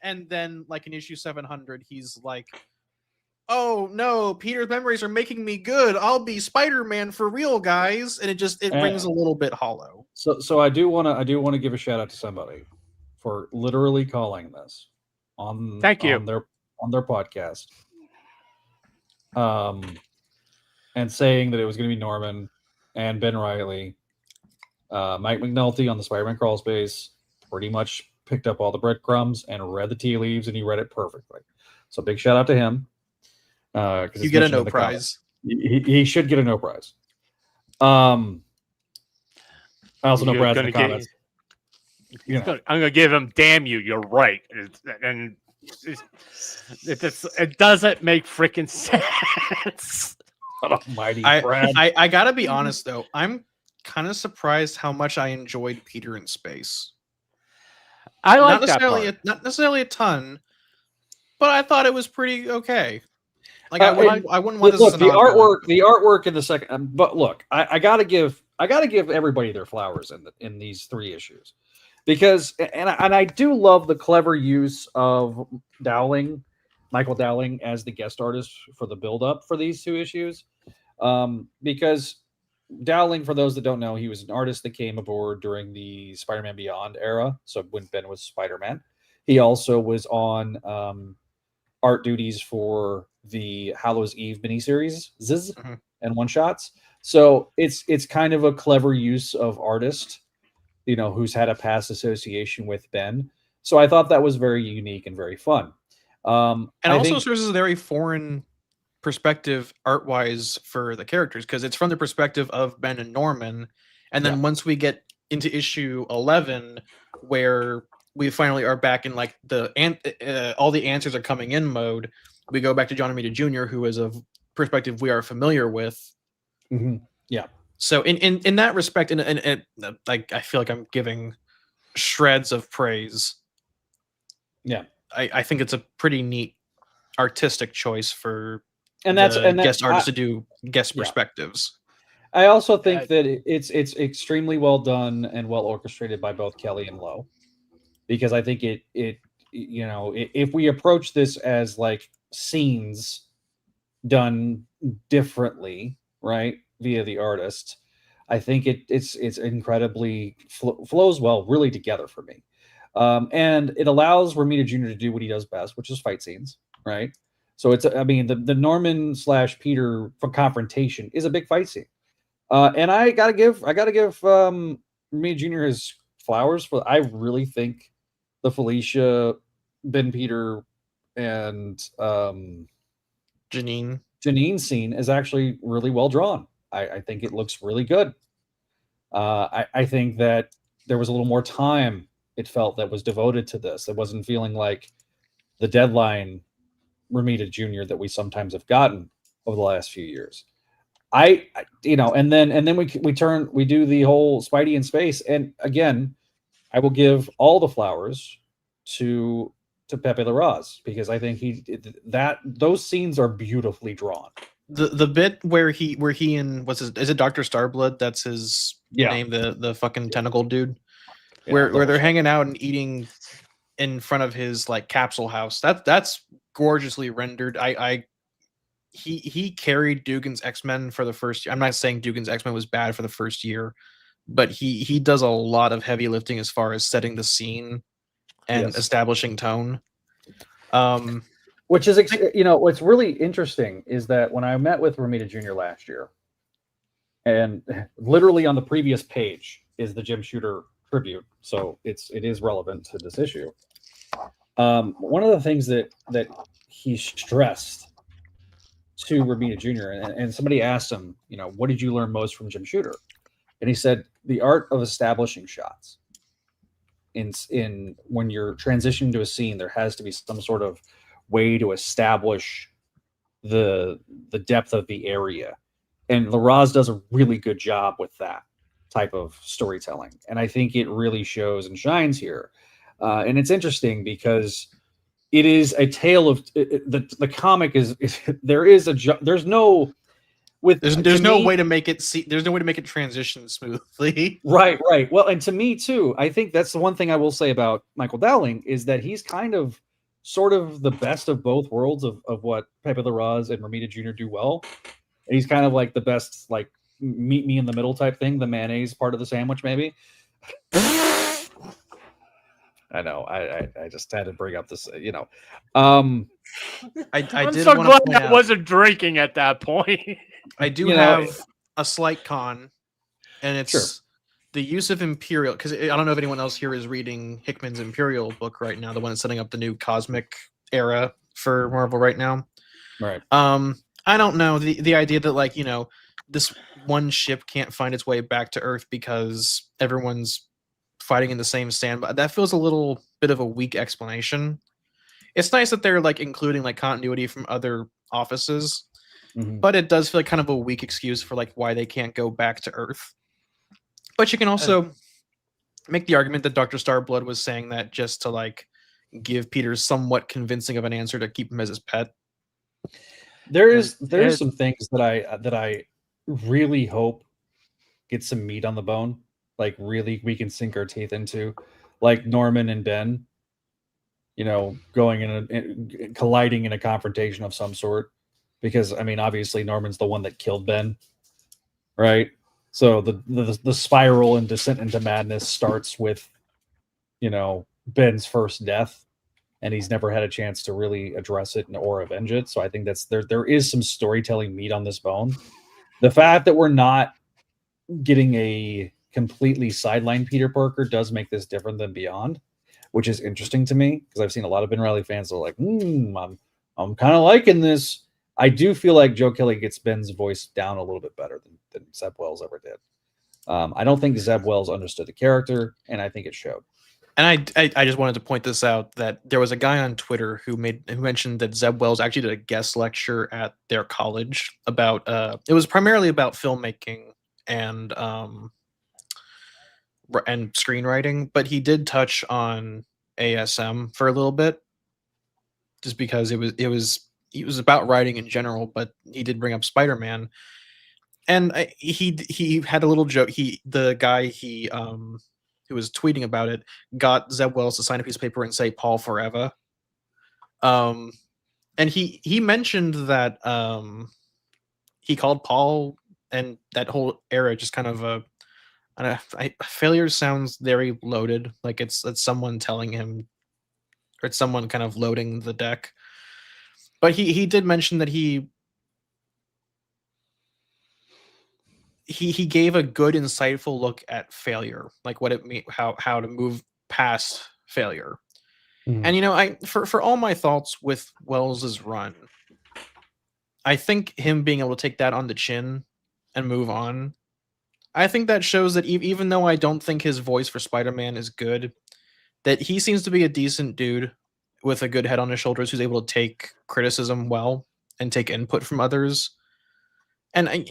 And then like in issue 700, he's like, oh no, Peter's memories are making me good. I'll be Spider-Man for real, guys. And it rings a little bit hollow. So I do want to give a shout out to somebody for literally calling this on their podcast, and saying that it was going to be Norman and Ben Reilly. Mike McNulty on the Spider-Man Crawl Space pretty much picked up all the breadcrumbs and read the tea leaves, and he read it perfectly. So big shout out to him. You get a no prize. He should get a no prize. I also know Brad's in the comments. I'm gonna give him. Damn you! You're right, and it doesn't make freaking sense. Almighty Brad. I gotta be honest though. I'm kind of surprised how much I enjoyed Peter in Space. I like not necessarily a ton, but I thought it was pretty okay. Like I wouldn't want this. Look, the artwork in the second. But look, I gotta give everybody their flowers in these 3 issues, because and I do love the clever use of Dowling Michael Dowling as the guest artist for the build-up for these 2 issues, because Dowling, for those that don't know, he was an artist that came aboard during the Spider-Man Beyond era. So when Ben was Spider-Man, he also was on art duties for the Hallows Eve miniseries, Ziz, and one-shots. So it's kind of a clever use of artist, who's had a past association with Ben. So I thought that was very unique and very fun. And also serves as a very foreign perspective art-wise for the characters, because it's from the perspective of Ben and Norman, and then once we get into issue 11, where we finally are back in like all the answers are coming in mode, we go back to John Romita Jr., who is a perspective we are familiar with. Yeah. So in that respect, and like I feel like I'm giving shreds of praise. Yeah, I think it's a pretty neat artistic choice for that's guest artists to do guest perspectives. I also think that it's extremely well done and well orchestrated by both Kelly and Lowe, because I think it if we approach this as like scenes done differently, right, via the artist, I think it's incredibly flows well really together for me. And it allows Romita Jr. to do what he does best, which is fight scenes, right? So the Norman / Peter confrontation is a big fight scene. And I gotta give Romita Jr. his flowers for. I really think the Felicia, Ben, Peter, and Janine scene is actually really well drawn. I think it looks really good. I think that there was a little more time, it felt, that was devoted to this. It wasn't feeling like the deadline Romita Jr. that we sometimes have gotten over the last few years. And then we do the whole Spidey in space, and again, I will give all the flowers to Pepe Larraz, because I think those scenes are beautifully drawn. The bit where he and is it Dr. Starblood? That's his name, the fucking tentacle dude. Where they're hanging out and eating in front of his like capsule house. That's gorgeously rendered. He carried Dugan's X-Men for the first year. I'm not saying Dugan's X-Men was bad for the first year, but he does a lot of heavy lifting as far as setting the scene and establishing tone. Which is, what's really interesting is that when I met with Romita Jr. last year, and literally on the previous page is the Jim Shooter tribute, so it is relevant to this issue. One of the things that he stressed to Romita Jr. and somebody asked him, what did you learn most from Jim Shooter? And he said the art of establishing shots. In when you're transitioning to a scene, there has to be some sort of way to establish the depth of the area, and Larraz does a really good job with that type of storytelling, and I think it really shows and shines here. And it's interesting because it is a tale of the comic is there's no way to make it transition smoothly. Right. Well, and to me too, I think that's the one thing I will say about Michael Dowling is that he's kind of sort of the best of both worlds of what Pepe Larraz and Romita Jr. do well. And he's kind of like the best, like, meet me in the middle type thing, the mayonnaise part of the sandwich, maybe. I know. I just had to bring up this, I'm did so glad I out, wasn't drinking at that point. I do have a slight con, and it's the use of Imperial, because I don't know if anyone else here is reading Hickman's Imperial book right now, the one that's setting up the new cosmic era for Marvel right now. Right. I don't know, the idea that this one ship can't find its way back to Earth because everyone's fighting in the same stand, but that feels a little bit of a weak explanation. It's nice that they're including continuity from other offices, but it does feel like kind of a weak excuse for why they can't go back to Earth. But you can also make the argument that Dr. Starblood was saying that just to give Peter somewhat convincing of an answer to keep him as his pet. There's some things that I really hope get some meat on the bone, really we can sink our teeth into, like Norman and Ben. going colliding in a confrontation of some sort. Because I mean, obviously Norman's the one that killed Ben, right? So the spiral and descent into madness starts with, Ben's first death, and he's never had a chance to really address it or avenge it. So I think there is some storytelling meat on this bone. The fact that we're not getting a completely sidelined Peter Parker does make this different than Beyond, which is interesting to me because I've seen a lot of Ben Reilly fans that are like, I'm kind of liking this. I do feel like Joe Kelly gets Ben's voice down a little bit better than Zeb Wells ever did. I don't think Zeb Wells understood the character, and I think it showed. And I just wanted to point this out, that there was a guy on Twitter who mentioned that Zeb Wells actually did a guest lecture at their college about it was primarily about filmmaking and screenwriting, but he did touch on ASM for a little bit, just because it was about writing in general, but he did bring up Spider-Man, and he had a little joke. The guy who was tweeting about it got Zeb Wells to sign a piece of paper and say "Paul forever," and he mentioned that he called Paul and that whole era just kind of failure sounds very loaded, like it's someone telling him, or it's someone kind of loading the deck. But he did mention that he gave a good, insightful look at failure, like what it mean, how to move past failure. And for all my thoughts with Wells's run, I think him being able to take that on the chin and move on, I think that shows that even though I don't think his voice for Spider-Man is good, that he seems to be a decent dude with a good head on his shoulders who's able to take criticism well and take input from others. And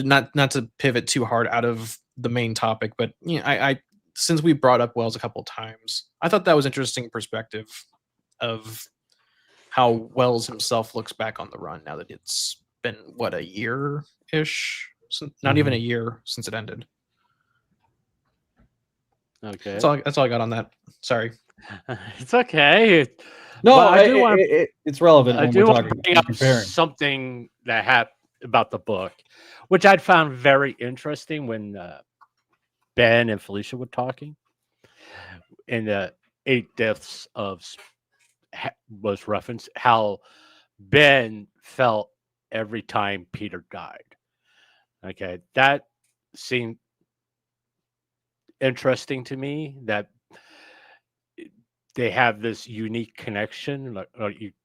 not to pivot too hard out of the main topic, but I since we brought up Wells a couple times, I thought that was interesting perspective of how Wells himself looks back on the run now that it's been a year-ish, not even a year since it ended. Okay, that's all I got on that. Sorry. It's okay. No, I do want. It's relevant. I when do we're want to talking bring up comparing. something that happened about the book, which I'd found very interesting when Ben and Felicia were talking. In the 8 Deaths of was referenced how Ben felt every time Peter died. Okay, that seemed interesting to me, that they have this unique connection, like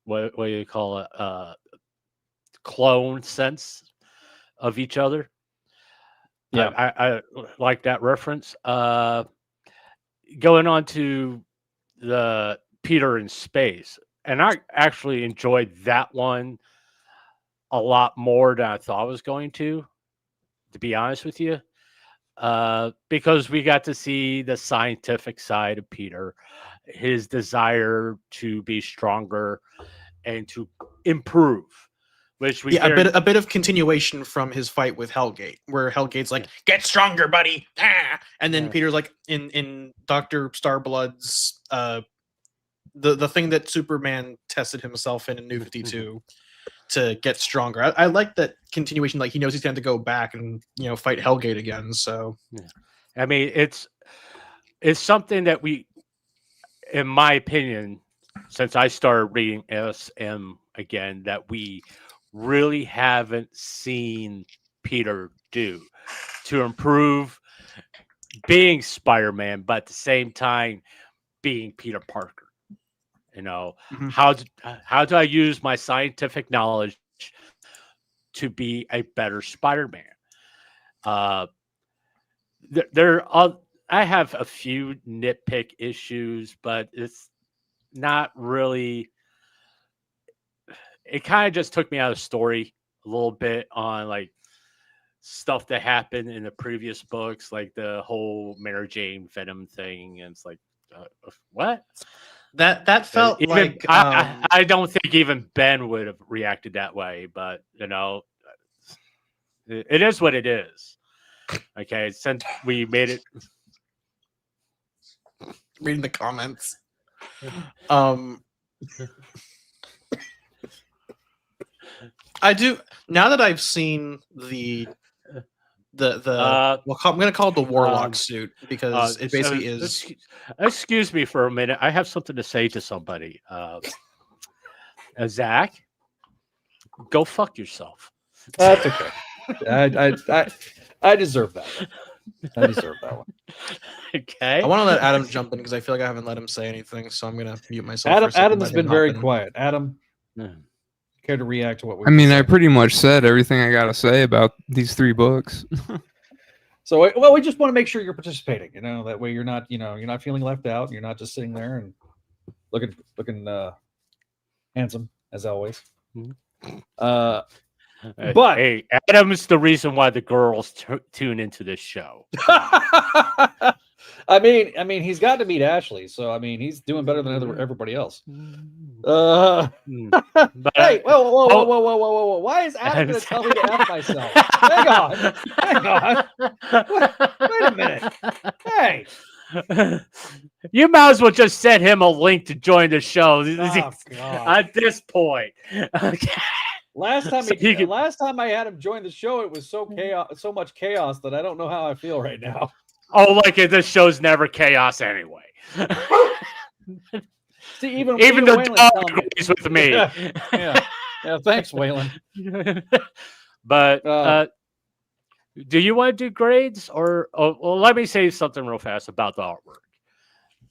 what do you call it, clone sense of each other. Yeah, I like that reference. Going on to the Peter in space, and I actually enjoyed that one a lot more than I thought I was going to be honest with you, because we got to see the scientific side of Peter, his desire to be stronger and to improve, which we a bit of continuation from his fight with Hellgate, where Hellgate's like, "Get stronger, buddy," and then Peter's like, in Dr. Starblood's the thing that Superman tested himself in New 52 to get stronger. I like that continuation. Like, he knows he's going to go back and fight Hellgate again. So, I mean, it's something that we, in my opinion, since I started reading SM again, that we really haven't seen Peter do to improve being Spider-Man, but at the same time being Peter Parker. How do I use my scientific knowledge to be a better Spider-Man? I have a few nitpick issues, but it's not really. It kind of just took me out of the story a little bit on like stuff that happened in the previous books, like the whole Mary Jane Venom thing, and it's like, what? That felt even, like I don't think even Ben would have reacted that way, but it is what it is. Okay, since we made it. Reading the comments. I do now that I've seen the well, I'm gonna call it the Warlock suit because it basically is. Excuse me for a minute. I have something to say to somebody. Zach, go fuck yourself. That's okay. I deserve that one. I deserve that one. Okay. I want to let Adam jump in because I feel like I haven't let him say anything, so I'm gonna mute myself. For a second, Adam's let him been hop very in. quiet. Adam, care to react to what we? I mean, I pretty much said everything I got to say about these 3 books. So, well, we just want to make sure you're participating. You know, that way you're not, you're not feeling left out. You're not just sitting there and looking handsome as always. But hey, Adam's the reason why the girls tune into this show. I mean, he's got to meet Ashley, so I mean, he's doing better than everybody else. But, hey, whoa! Why is Adam going to tell me to F myself? Hang on. Wait a minute. Hey, you might as well just send him a link to join the show. God. At this point, okay. Last time I had him join the show, it was so much chaos that I don't know how I feel right now. Oh, like this show's never chaos anyway. See, even the Waylon's dog telling me. agrees with me. Yeah. Thanks, Waylon. But do you want to do grades or? Well, let me say something real fast about the artwork.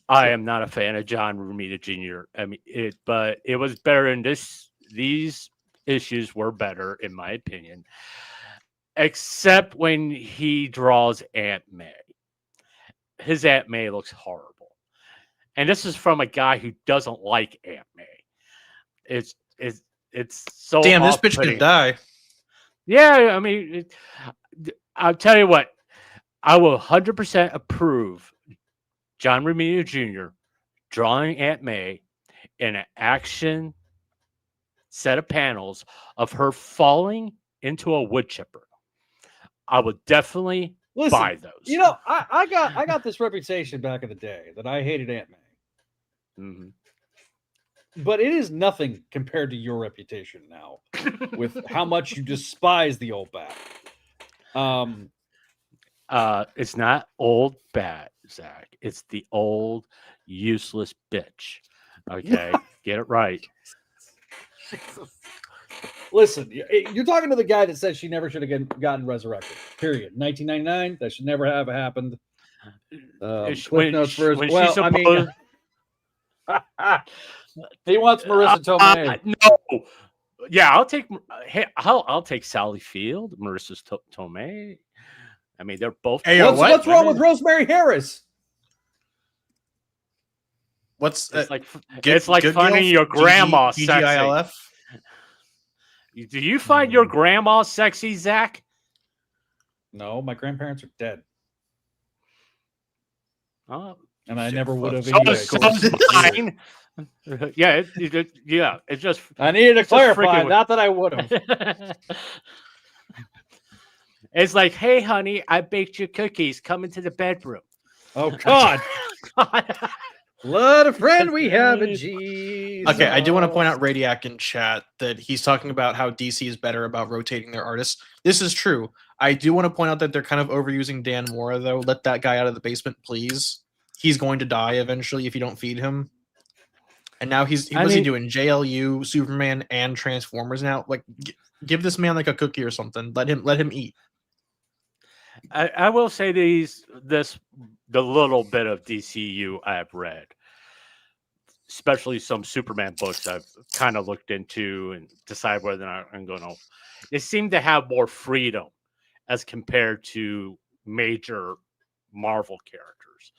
I am not a fan of John Romita Jr. I mean, but it was better in this. These issues were better, in my opinion, except when he draws Aunt May. His Aunt May looks horrible, and this is from a guy who doesn't like Aunt May. It's so damn. This bitch could die. Yeah, I mean, I'll tell you what. I will 100% approve John Romita Jr. drawing Aunt May in an action set of panels of her falling into a wood chipper. I would definitely buy those. You know, I got this reputation back in the day that I hated Aunt May. Mm-hmm. But it is nothing compared to your reputation now with how much you despise the old bat. It's not old bat, Zach. It's the old useless bitch. Okay, get it right. Listen, you're talking to the guy that said she never should have gotten resurrected. Period. 1999, that should never have happened. Cliff Notes first. Well, I mean, he wants Marissa Tomei. No, yeah, I'll take. Hey, I'll take Sally Field, Marissa Tomei. I mean, they're both. Hey, what's wrong with Rosemary Harris? It's like finding your grandma sexy. Do you find your grandma sexy, Zach? No, my grandparents are dead. Oh, and I never would have. Fine. Yeah, it's just. I needed to clarify, not that I would have. It's like, hey, honey, I baked you cookies. Come into the bedroom. Oh God. What a friend we have in Jesus. Okay, I do want to point out Radiac in chat that he's talking about how DC is better about rotating their artists. This is true. I do want to point out that they're kind of overusing Dan Mora, though. Let that guy out of the basement, please. He's going to die eventually if you don't feed him. And now what's he doing? JLU, Superman, and Transformers now? Like, give this man like a cookie or something. Let him eat. I will say the little bit of DCU I've read, especially some Superman books I've kind of looked into and decide whether or not I'm going to. They seem to have more freedom as compared to major Marvel characters.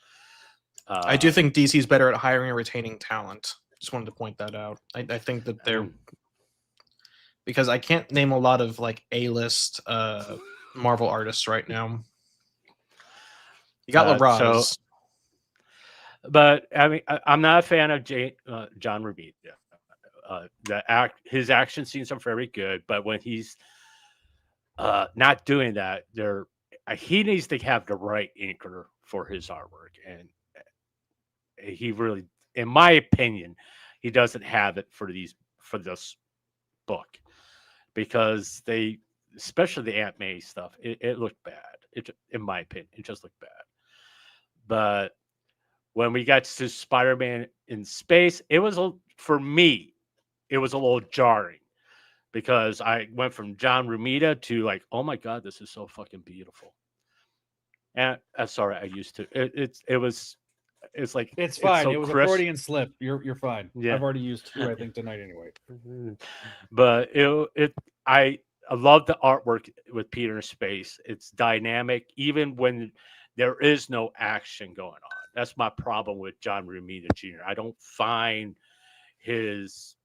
I do think DC is better at hiring and retaining talent. Just wanted to point that out. I think that they're because I can't name a lot of like A-list Marvel artists right now. You got LeBron. But I mean, I'm not a fan of John Romita. His action scenes are very good, but when he's not doing that, he needs to have the right inker for his artwork, and he really in my opinion, he doesn't have it for this book, because especially the Aunt May stuff, it looked bad. In my opinion, it just looked bad. But when we got to Spider-Man in space, for me, it was a little jarring, because I went from John Romita to like, oh my God, this is so fucking beautiful. And sorry, I used to. It's like It's fine. so it was a crisp. Freudian slip. You're fine. Yeah. I've already used 2, I think, tonight anyway. But I love the artwork with Peter in space. It's dynamic, even when there is no action going on. That's my problem with John Romita Jr. I don't find his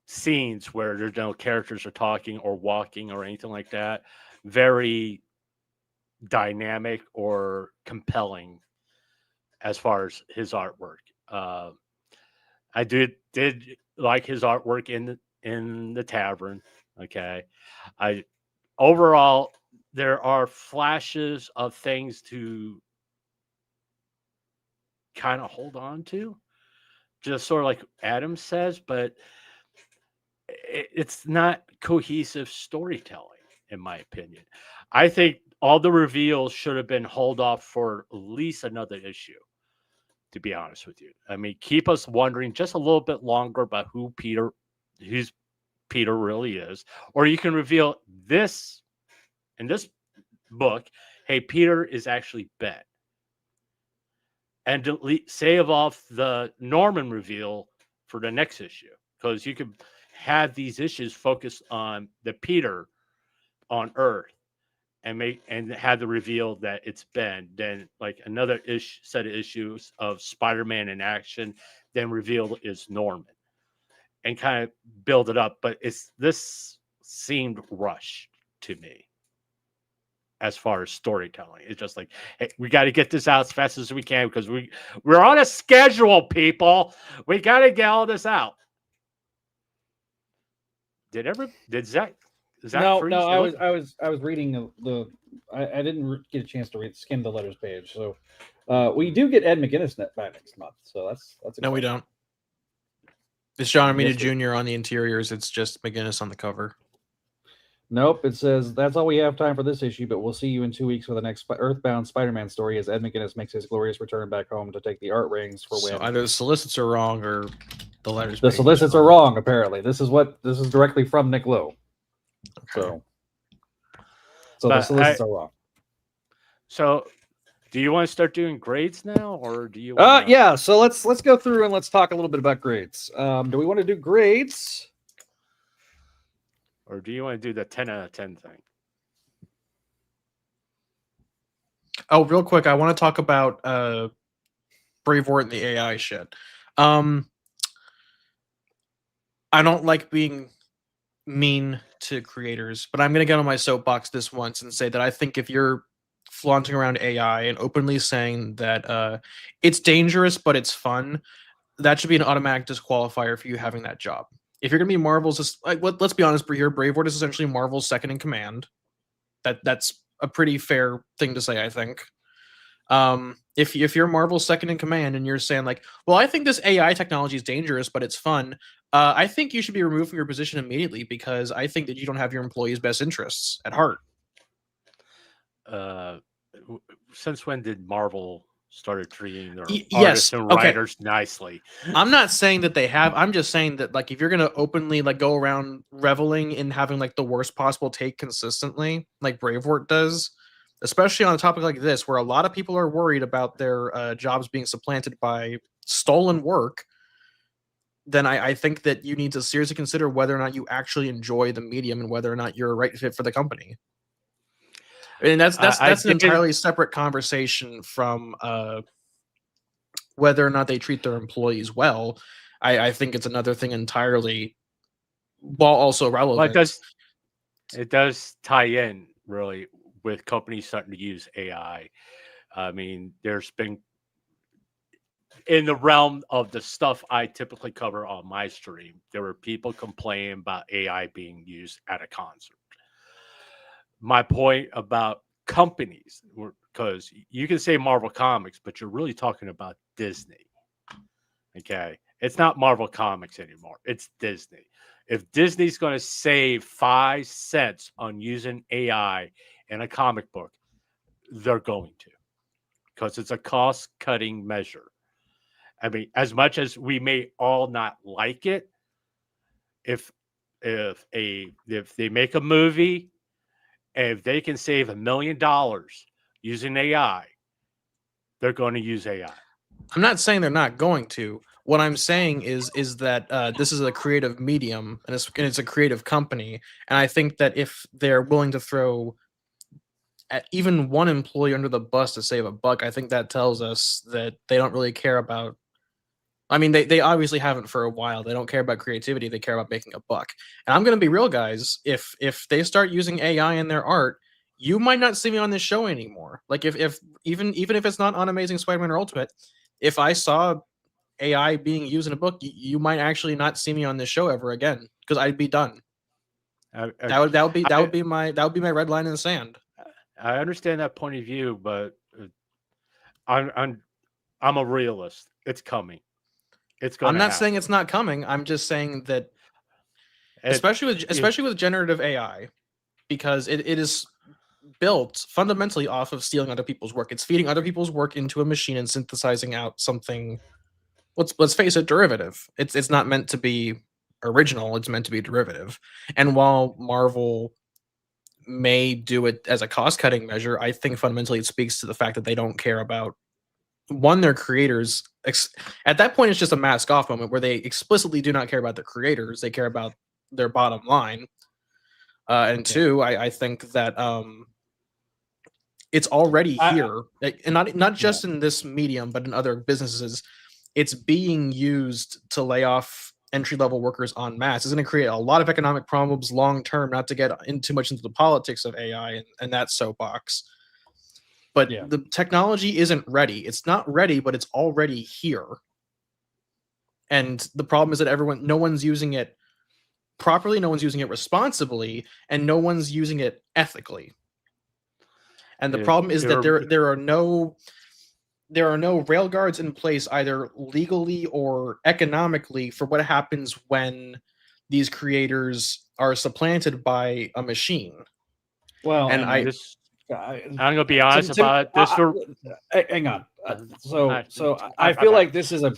scenes where there's no characters are talking or walking or anything like that very dynamic or compelling as far as his artwork. I did like his artwork in the tavern. Okay, overall there are flashes of things to kind of hold on to, just sort of like Adam says, but it's not cohesive storytelling, in my opinion. I think all the reveals should have been held off for at least another issue, to be honest with you. I mean, keep us wondering just a little bit longer about who Peter really is. Or you can reveal this in this book, hey, Peter is actually Ben. And save off the Norman reveal for the next issue, because you could have these issues focused on the Peter on Earth and have the reveal that it's Ben, then like another set of issues of Spider-Man in action, then revealed is Norman, and kind of build it up. But this seemed rushed to me as far as storytelling. It's just like, hey, we got to get this out as fast as we can, because we're on a schedule, people. We got to get all this out. Did Zach? No, I was reading I didn't get a chance to skim the letters page. So we do get Ed McGuinness back next month. So that's No, we exciting. don't. It's John Romita Yes, Jr. on the interiors. It's just McGuinness on the cover. Nope, it says that's all we have time for this issue, but we'll see you in 2 weeks for the next Earthbound Spider-Man story as Ed McGuinness makes his glorious return back home to take the art rings for So when. either the solicits are wrong or the letters. The solicits are wrong, apparently. This is directly from Nick Lowe. Okay. So the solicits are wrong. So do you want to start doing grades now, or do you yeah, so let's go through and let's talk a little bit about grades. Do we want to do grades? Or do you want to do the 10 out of 10 thing? Oh, real quick, I want to talk about Braveheart and the AI shit. I don't like being mean to creators, but I'm going to get on my soapbox this once and say that I think if you're flaunting around AI and openly saying that it's dangerous but it's fun, that should be an automatic disqualifier for you having that job. If you're going to be Marvel's, let's be honest here, Braveheart is essentially Marvel's second in command. That's a pretty fair thing to say, I think. If you're Marvel's second in command and you're saying like, well, I think this AI technology is dangerous, but it's fun, I think you should be removed from your position immediately, because I think that you don't have your employees' best interests at heart. Since when did Marvel started treating their Yes, artists and okay. writers nicely? I'm not saying that they have. I'm just saying that, like, if you're gonna openly like go around reveling in having like the worst possible take consistently, like Braveheart does, especially on a topic like this, where a lot of people are worried about their jobs being supplanted by stolen work, then I think that you need to seriously consider whether or not you actually enjoy the medium and whether or not you're a right fit for the company. And that's an entirely separate conversation from whether or not they treat their employees well. I think it's another thing entirely, while also relevant. Well, it does tie in really with companies starting to use AI. I mean, there's been, in the realm of the stuff I typically cover on my stream, there were people complaining about AI being used at a concert. My point about companies, because you can say Marvel Comics, but you're really talking about Disney. Okay, it's not Marvel Comics anymore. It's Disney. If Disney's going to save 5 cents on using AI in a comic book, they're going to, because it's a cost-cutting measure. I mean, as much as we may all not like it, if they make a movie, and if they can save $1 million using AI, they're going to use AI. I'm not saying they're not going to. What I'm saying is that this is a creative medium and it's a creative company, and I think that if they're willing to throw even one employee under the bus to save a buck, I think that tells us that they don't really care about. I mean, they obviously haven't for a while. They don't care about creativity. They care about making a buck. And I'm going to be real, guys. If they start using AI in their art, you might not see me on this show anymore. Like if even if it's not on Amazing Spider-Man or Ultimate, if I saw AI being used in a book, you might actually not see me on this show ever again because I'd be done. That would be my red line in the sand. I understand that point of view, but I'm a realist. It's coming. It's going. I'm not saying it's not coming. I'm just saying that, especially with generative AI, because it is built fundamentally off of stealing other people's work. It's feeding other people's work into a machine and synthesizing out something. Let's face it, derivative. It's not meant to be original. It's meant to be derivative. And while Marvel may do it as a cost-cutting measure, I think fundamentally it speaks to the fact that they don't care about their creators. At that point, it's just a mask off moment where they explicitly do not care about their creators. They care about their bottom line. And two, I think that it's already here, and not just in this medium, but in other businesses. It's being used to lay off entry-level workers en masse. It's going to create a lot of economic problems long term, not to get too much into the politics of AI and that soapbox. But the technology isn't ready. It's not ready, but it's already here. And the problem is that no one's using it properly, no one's using it responsibly, and no one's using it ethically. And the problem is that there are no railguards in place, either legally or economically, for what happens when these creators are supplanted by a machine. Well, and I'm going to be honest about this. Hang on. So I feel like this is a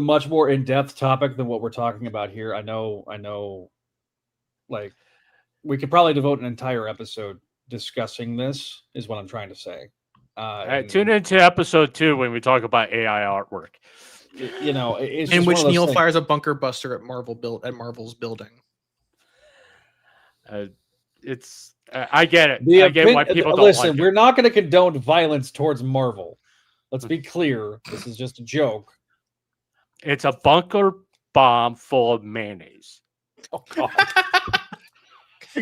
much more in-depth topic than what we're talking about here. I know. Like, we could probably devote an entire episode discussing this. Is what I'm trying to say. Tune into episode 2 when we talk about AI artwork. It's in which Neil things. fires a bunker buster at Marvel's building. I get it. I get why people don't listen. like it. We're not going to condone violence towards Marvel. Let's be clear. This is just a joke. It's a bunker bomb full of mayonnaise. Oh God!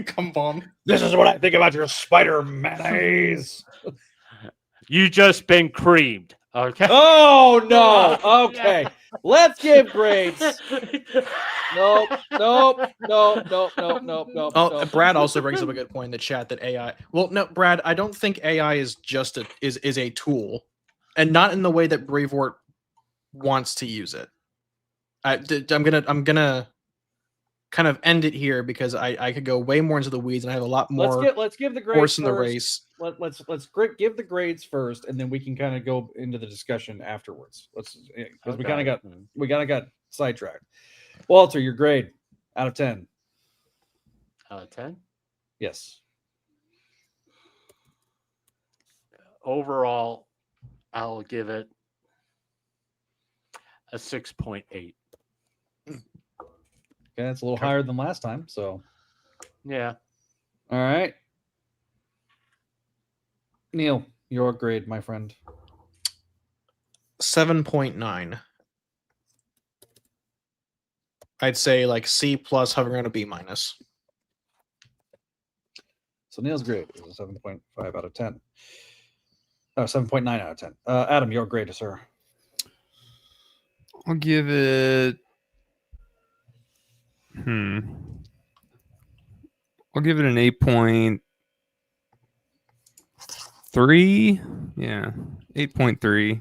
Come bomb. This is what I think about your spider mayonnaise. You just been creamed. Okay. Oh no. Okay. Let's give grades. Nope. Oh, Brad also brings up a good point in the chat that AI. Well, no, Brad, I don't think AI is just is a tool, and not in the way that Bravewort wants to use it. I'm gonna kind of end it here because I could go way more into the weeds and I have a lot more. Let's give the grades horse in the first. race. Let's give the grades first, and then we can kind of go into the discussion afterwards. Because we kind of got sidetracked. Walter, your grade out of 10. Out of 10? Yes. Overall, I'll give it a 6.8. Okay, that's a little higher than last time. So, yeah. All right. Neil, your grade, my friend. 7.9. I'd say like C plus, hovering on a B minus. So Neil's grade is a 7.5 out of 10. 7.9 out of 10. Adam, your grade, sir. I'll give it. I'll give it an 8.5 3. Yeah, 8.3.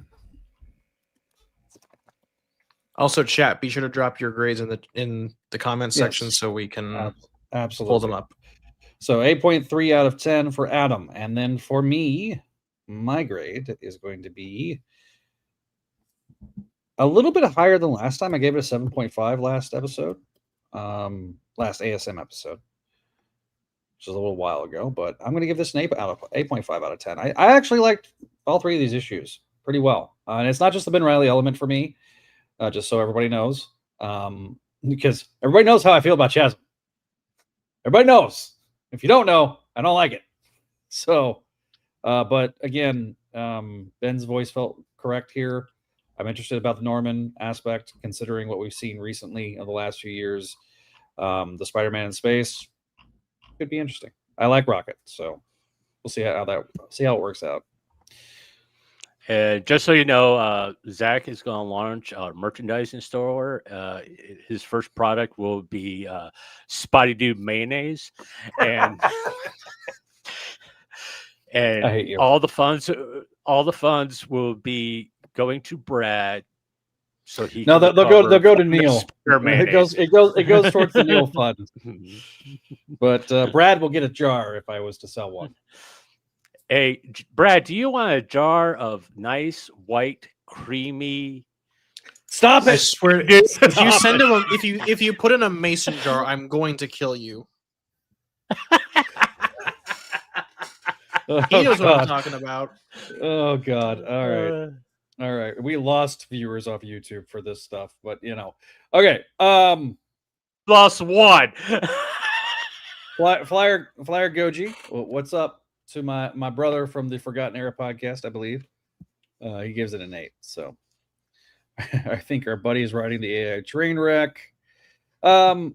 Also, chat. Be sure to drop your grades in the comment section Yes. so we can Absolutely pull them up. So 8.3 out of 10 for Adam. And then for me, my grade is going to be a little bit higher than last time. I gave it a 7.5 last episode, last ASM episode, which is a little while ago. But I'm going to give this an 8.5 out of 10. I actually liked all 3 of these issues pretty well. And it's not just the Ben Reilly element for me, just so everybody knows, because everybody knows how I feel about Chasm. Everybody knows. If you don't know, I don't like it. So, but again, Ben's voice felt correct here. I'm interested about the Norman aspect, considering what we've seen recently in the last few years. The Spider-Man in space could be interesting. I like Rocket, so we'll see how it works out. And just so you know, Zach is going to launch a merchandising store. His first product will be Spideydude mayonnaise, and I hate you. all the funds will be going to Brad. So he No, they'll go to Neil. It It goes towards the Neil fund. But Brad will get a jar if I was to sell one. Hey, Brad, do you want a jar of nice white creamy? Stop I it! swear, if you send him, if you put in a mason jar, I'm going to kill you. He knows what I'm talking about. Oh God! All right. We lost viewers off YouTube for this stuff, but okay. Lost one. Flyer Goji, what's up to my brother from the Forgotten Era podcast? I believe he gives it an 8. So I think our buddy is riding the AI train wreck. Brad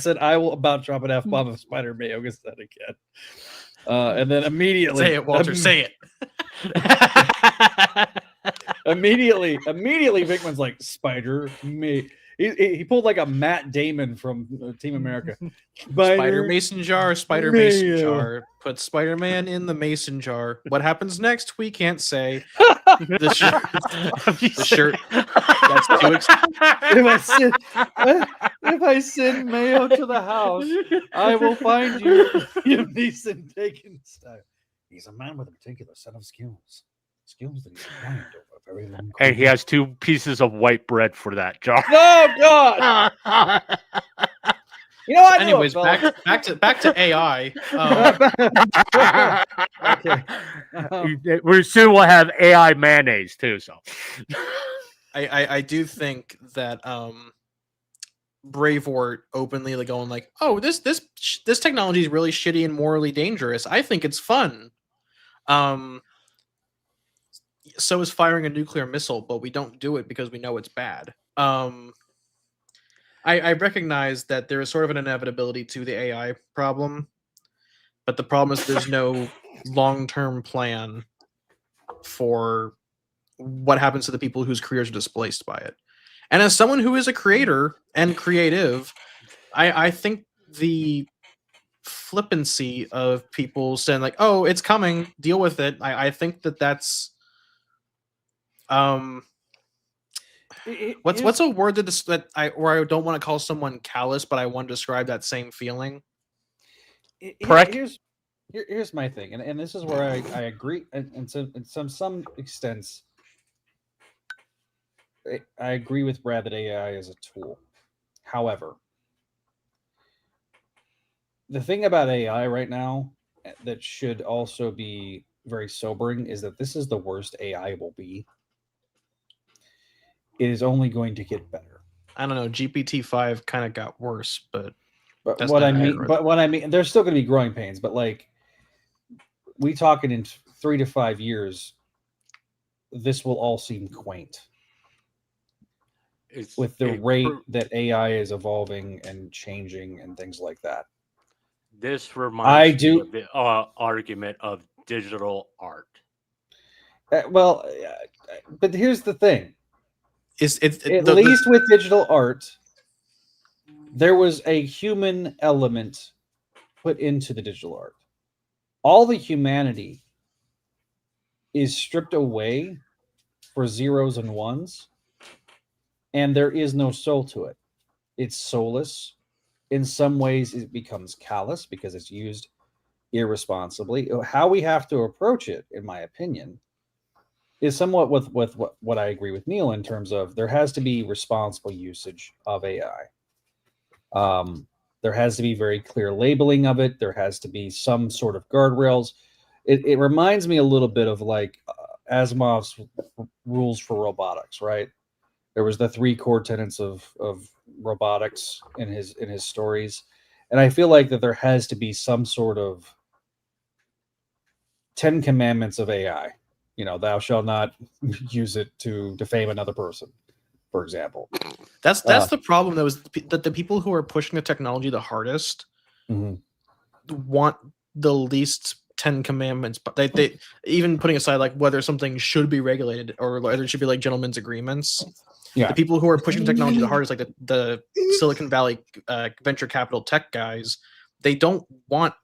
said, "I will about drop an F-bomb if Spider Mayo gets that again." And then immediately Say it, Walter. Say it. immediately Vickman's like, Spider May. He pulled like a Matt Damon from Team America. Spider Mason jar, Spider Mason jar. Put Spider-Man in the Mason jar. What happens next? We can't say. The shirt. That's too expensive. If I send Mayo to the house, I will find you. Liam Neeson taking style. He's a man with a particular set of skills. Skills that he's acquired over a very long And he has 2 pieces of white bread for that jar. Oh God! You know what? Anyways, back to AI. Okay. We soon will have AI mayonnaise too. So, I do think that Bravewort openly going like, oh, this technology is really shitty and morally dangerous. I think it's fun. So is firing a nuclear missile, but we don't do it because we know it's bad. I recognize that there is sort of an inevitability to the AI problem, but the problem is there's no long-term plan for what happens to the people whose careers are displaced by it. And as someone who is a creator and creative, I think the flippancy of people saying like, "Oh, it's coming, deal with it." I think that's what's a word that I don't want to call someone callous, but I want to describe that same feeling. Here's my thing, and this is where I agree, and so in some extents, I agree with Brad that AI is a tool. However, the thing about AI right now that should also be very sobering is that this is the worst AI will be. It is only going to get better. I don't know. GPT-5 kind of got worse, but what I mean, there's still going to be growing pains. But like, we talking in 3 to 5 years, this will all seem quaint. With the rate that AI is evolving and changing and things like that. This reminds me of the argument of digital art. But here's the thing. At least with digital art, there was a human element put into the digital art. all the humanity is stripped away for zeros and ones, and there is no soul to it. It's soulless. In some ways, it becomes callous because it's used irresponsibly. How we have to approach it, in my opinion, is somewhat with what I agree with Neil in terms of there has to be responsible usage of AI. There has to be very clear labeling of it. There has to be some sort of guardrails. It reminds me a little bit of like Asimov's rules for robotics, right? There was the 3 core tenets of robotics in his stories, and I feel like that there has to be some sort of 10 commandments of AI. You know, thou shalt not use it to defame another person, for example. That's the problem, though, is that the people who are pushing the technology the hardest want the least 10 commandments, but they even putting aside like whether something should be regulated or whether it should be like gentlemen's agreements. Yeah. The people who are pushing technology the hardest, like the Silicon Valley venture capital tech guys, they don't want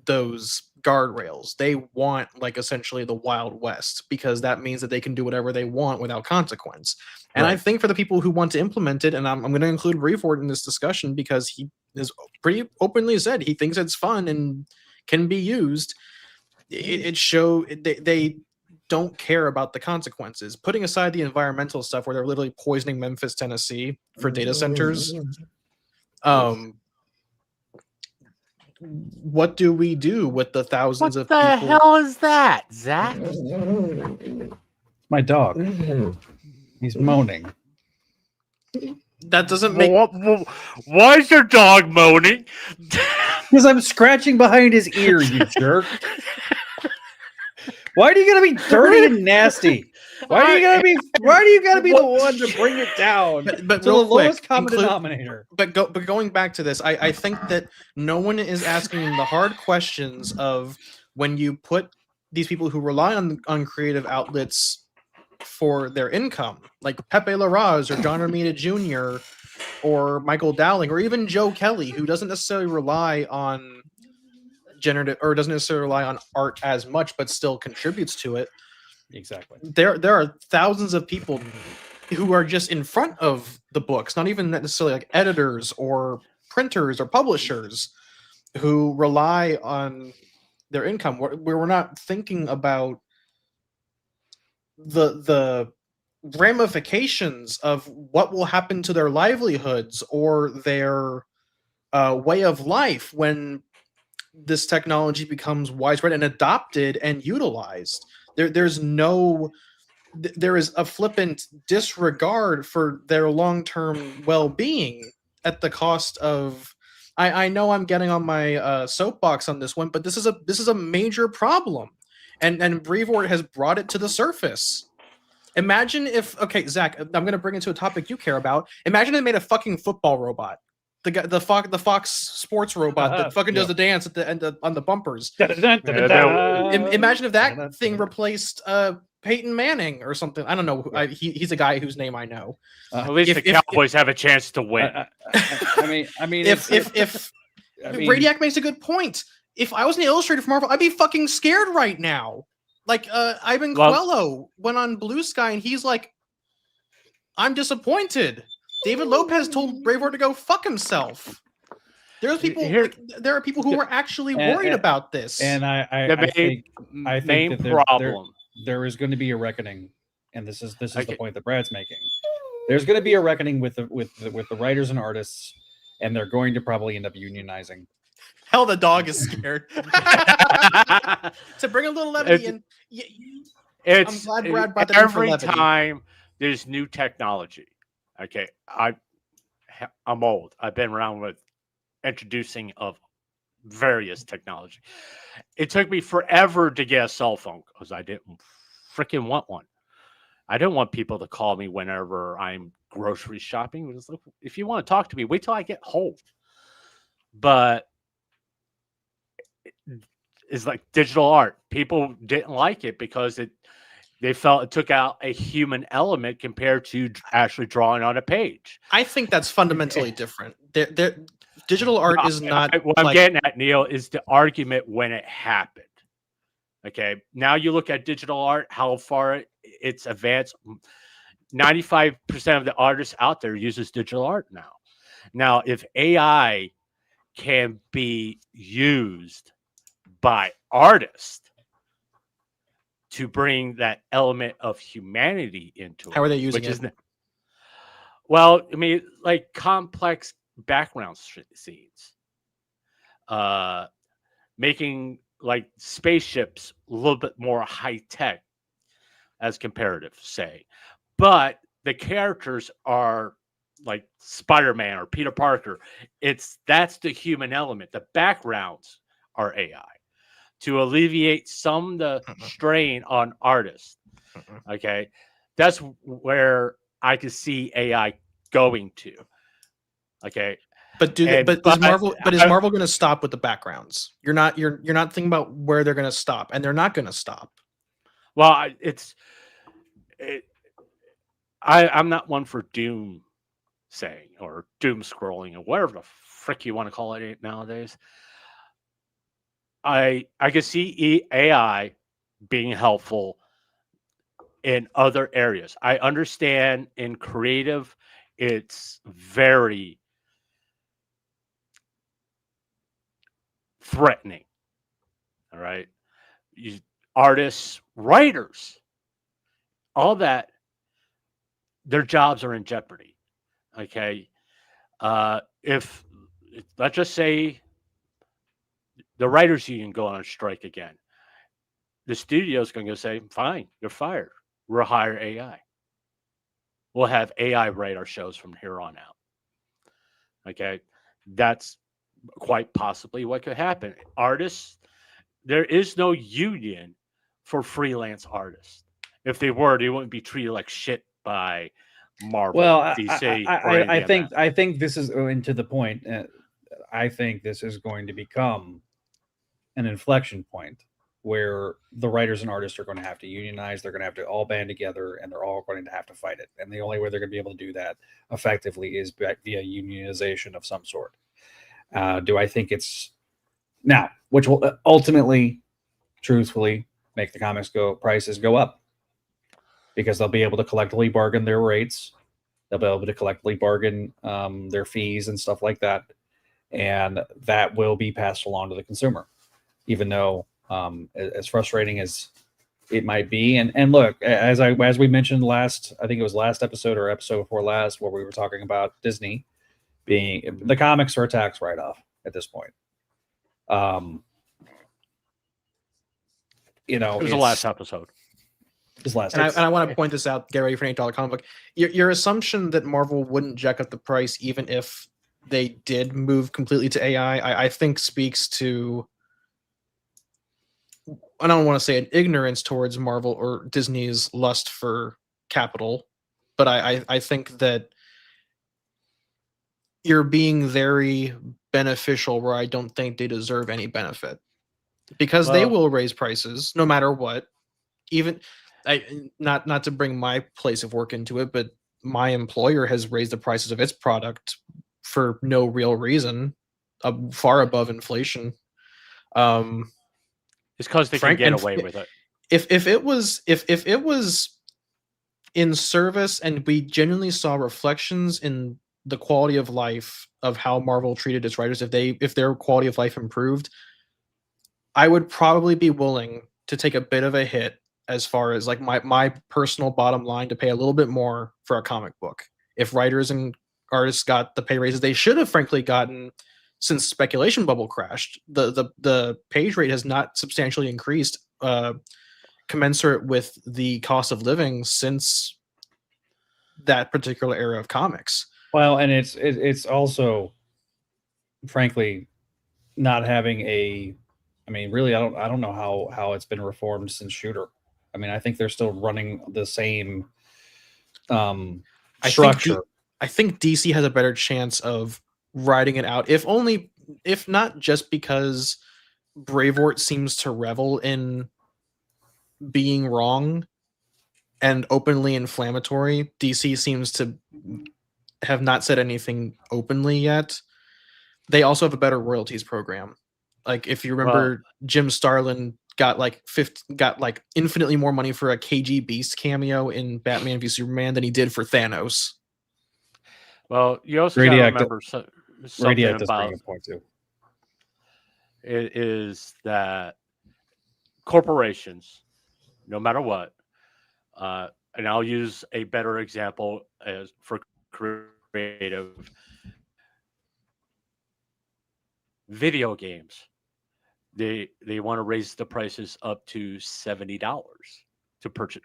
those guardrails. They want like essentially the Wild West, because that means that they can do whatever they want without consequence. And I think for the people who want to implement it, and I'm going to include Brevoort in this discussion because he is pretty openly said he thinks it's fun and can be used. They don't care about the consequences. Putting aside the environmental stuff where they're literally poisoning Memphis, Tennessee for data centers. What do we do with the thousands of people? What the hell is that, Zach? My dog. He's moaning. That doesn't make... Why is your dog moaning? Because I'm scratching behind his ear, you jerk. Why do you gotta be dirty and nasty? Why do you gotta be the one to bring it down but to the real quick, lowest common denominator? But going back to this, I think that no one is asking the hard questions of when you put these people who rely on creative outlets for their income, like Pepe Larraz or John Romita Jr. or Michael Dowling or even Joe Kelly, who doesn't necessarily rely on generative or doesn't necessarily rely on art as much, but still contributes to it. Exactly. There are thousands of people who are just in front of the books, not even necessarily like editors or printers or publishers, who rely on their income. We're not thinking about the ramifications of what will happen to their livelihoods or their way of life when this technology becomes widespread and adopted and utilized. There is a flippant disregard for their long-term well-being at the cost of... I know I'm getting on my soapbox on this one, but this is a major problem, and Brevoort has brought it to the surface. Imagine if, okay, Zach, I'm going to bring it to a topic you care about. Imagine they made a fucking football robot. The Fox Sports robot that fucking does the dance at the end on the bumpers. Imagine if that thing replaced Peyton Manning or something. I don't know. He's a guy whose name I know. At least the Cowboys have a chance to win. If Radiac makes a good point. If I was an illustrator for Marvel, I'd be fucking scared right now. Like Ivan Coelho went on Blue Sky and he's like, I'm disappointed. David Lopez told Brevoort to go fuck himself. There's people. There are people who are actually worried about this. And I think that there is going to be a reckoning, and this is the point that Brad's making. There's going to be a reckoning with the writers and artists, and they're going to probably end up unionizing. Hell, the dog is scared. To bring a little levity in. I'm glad Brad brought that every in for levity. time there's new technology. Okay, I'm old. I've been around with introducing of various technology. It took me forever to get a cell phone because I didn't freaking want one. I didn't want people to call me whenever I'm grocery shopping. It was like, if you want to talk to me, wait till I get home. But it's like digital art. People didn't like it because they felt it took out a human element compared to actually drawing on a page. I think that's fundamentally different. digital art No, is not what I'm like getting at, Neil, is the argument when it happened. Okay, now you look at digital art, how far it's advanced. 95% of the artists out there uses digital art now. Now, if AI can be used by artists to bring that element of humanity into how are it, they using which it? is well, I mean, like complex background scenes, making like spaceships a little bit more high tech as comparative, say, but the characters are like Spider-Man or Peter Parker. That's the human element. The backgrounds are AI to alleviate some of the strain on artists. Okay, that's where I could see AI going to. Okay, But is Marvel going to stop with the backgrounds? You're not thinking about where they're going to stop, and they're not going to stop. well, I'm not one for doom saying or doom scrolling or whatever the frick you want to call it nowadays. I can see AI being helpful in other areas. I understand in creative, it's very threatening. All right. Artists, writers, all that, their jobs are in jeopardy. Okay. If let's just say the writers union go on strike again, the studio's going to say, fine, you're fired. We'll hire AI. We'll have AI write our shows from here on out. Okay. That's quite possibly what could happen. Artists, there is no union for freelance artists. If they were, they wouldn't be treated like shit by Marvel, Well, DC. I think this is to the point. I think this is going to become an inflection point where the writers and artists are going to have to unionize. They're going to have to all band together, and they're all going to have to fight it. And the only way they're going to be able to do that effectively is via unionization of some sort. Do I think it's now, which will ultimately, truthfully, make the comics prices go up because they'll be able to collectively bargain their rates. They'll be able to collectively bargain their fees and stuff like that. And that will be passed along to the consumer, even though as frustrating as it might be. And look, as we mentioned last, I think it was last episode or episode before last, where we were talking about Disney being the comics are a tax write-off at this point. It was the last episode. And I want to point this out, get ready for an $8 comic book. Your assumption that Marvel wouldn't jack up the price even if they did move completely to AI, I think speaks to, I don't want to say an ignorance towards Marvel or Disney's lust for capital, but I think that you're being very beneficial where I don't think they deserve any benefit. Because they will raise prices no matter what. Even not to bring my place of work into it, but my employer has raised the prices of its product for no real reason, far above inflation. It's because they can get away with it. If it was in service and we genuinely saw reflections in the quality of life of how Marvel treated its writers, if their quality of life improved, I would probably be willing to take a bit of a hit as far as like my personal bottom line to pay a little bit more for a comic book. If writers and artists got the pay raises they should have frankly gotten since speculation bubble crashed, the page rate has not substantially increased commensurate with the cost of living since that particular era of comics. Well, and it's also frankly not having a, I mean, really, I don't know how it's been reformed since Shooter. I mean, I think they're still running the same structure. I think DC has a better chance of riding it out, if not just because Bravort seems to revel in being wrong and openly inflammatory. DC seems to have not said anything openly yet. they also have a better royalties program. Like if you remember, Jim Starlin got like infinitely more money for a KG Beast cameo in Batman v Superman than he did for Thanos. Well, you also got to remember something Radiac does about bring a point too. it is that corporations, no matter what, and I'll use a better example as for creative video games. They want to raise the prices up to $70 to purchase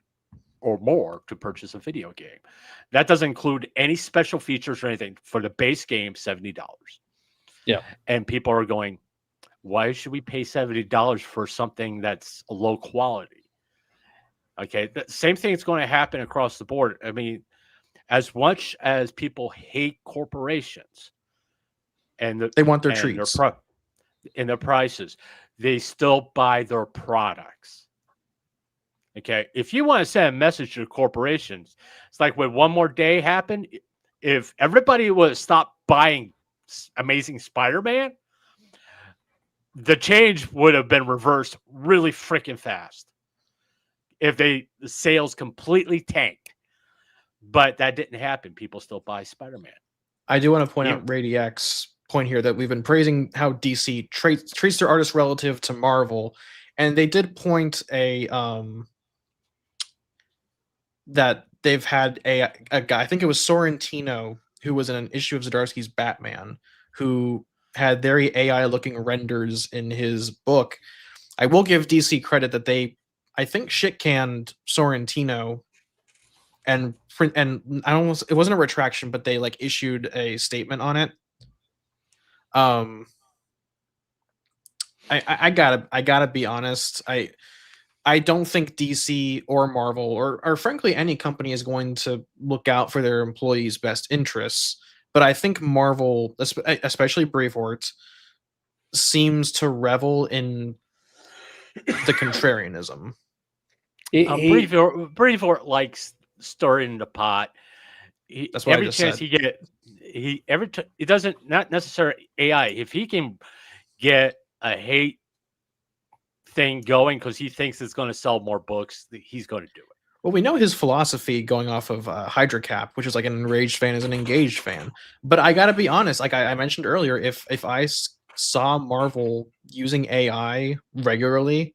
or more to purchase a video game. That doesn't include any special features or anything. For the base game, $70. Yeah. And people are going, why should we pay $70 for something that's low quality? Okay, the same thing is going to happen across the board. I mean, as much as people hate corporations and they want their treats and their prices, they still buy their products. Okay, if you want to send a message to corporations, it's like when One More Day happened. If everybody would stop buying Amazing Spider-Man, the change would have been reversed really freaking fast. If the sales completely tanked, but that didn't happen. People still buy Spider-Man. I do want to point out Radiac's point here that we've been praising how DC treats their artists relative to Marvel, and they did point that they've had a guy, I think it was Sorrentino, who was in an issue of Zdarsky's Batman, who had very AI looking renders in his book. I will give DC credit that I think shit canned Sorrentino and it wasn't a retraction, but they like issued a statement on it. I gotta be honest. I don't think DC or Marvel or frankly any company is going to look out for their employees' best interests. But I think Marvel, especially Brevoort, seems to revel in the contrarianism. Brevoort likes stirring the pot. That's what every chance he get, it doesn't not necessarily AI. If he can get a hate thing going because he thinks it's going to sell more books, he's going to do it. Well, we know his philosophy going off of Hydra Cap, which is like an enraged fan is an engaged fan. But I got to be honest, like I mentioned earlier, if I saw Marvel using AI regularly,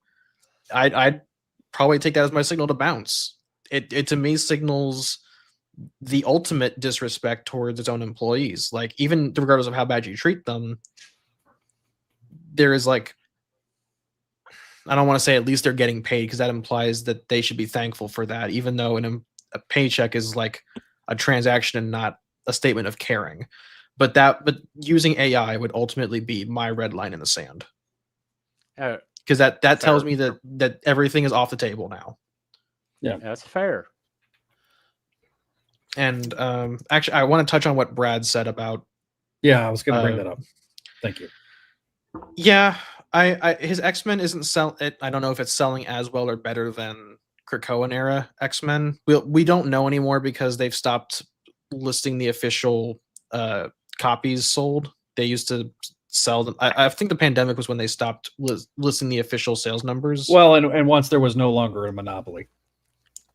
I'd probably take that as my signal to bounce. It to me signals the ultimate disrespect towards its own employees. Like even regardless of how bad you treat them, there is like, I don't want to say at least they're getting paid because that implies that they should be thankful for that, even though a paycheck is like a transaction and not a statement of caring. But using AI would ultimately be my red line in the sand. Because that tells me that everything is off the table now. Yeah, that's fair. And actually, I want to touch on what Brad said about. Yeah, I was going to bring that up. Thank you. Yeah, his X-Men isn't I don't know if it's selling as well or better than Krakoan era X-Men. We don't know anymore because they've stopped listing the official copies sold. They used to sell them. I think the pandemic was when they stopped listing the official sales numbers. Well, and once there was no longer a monopoly.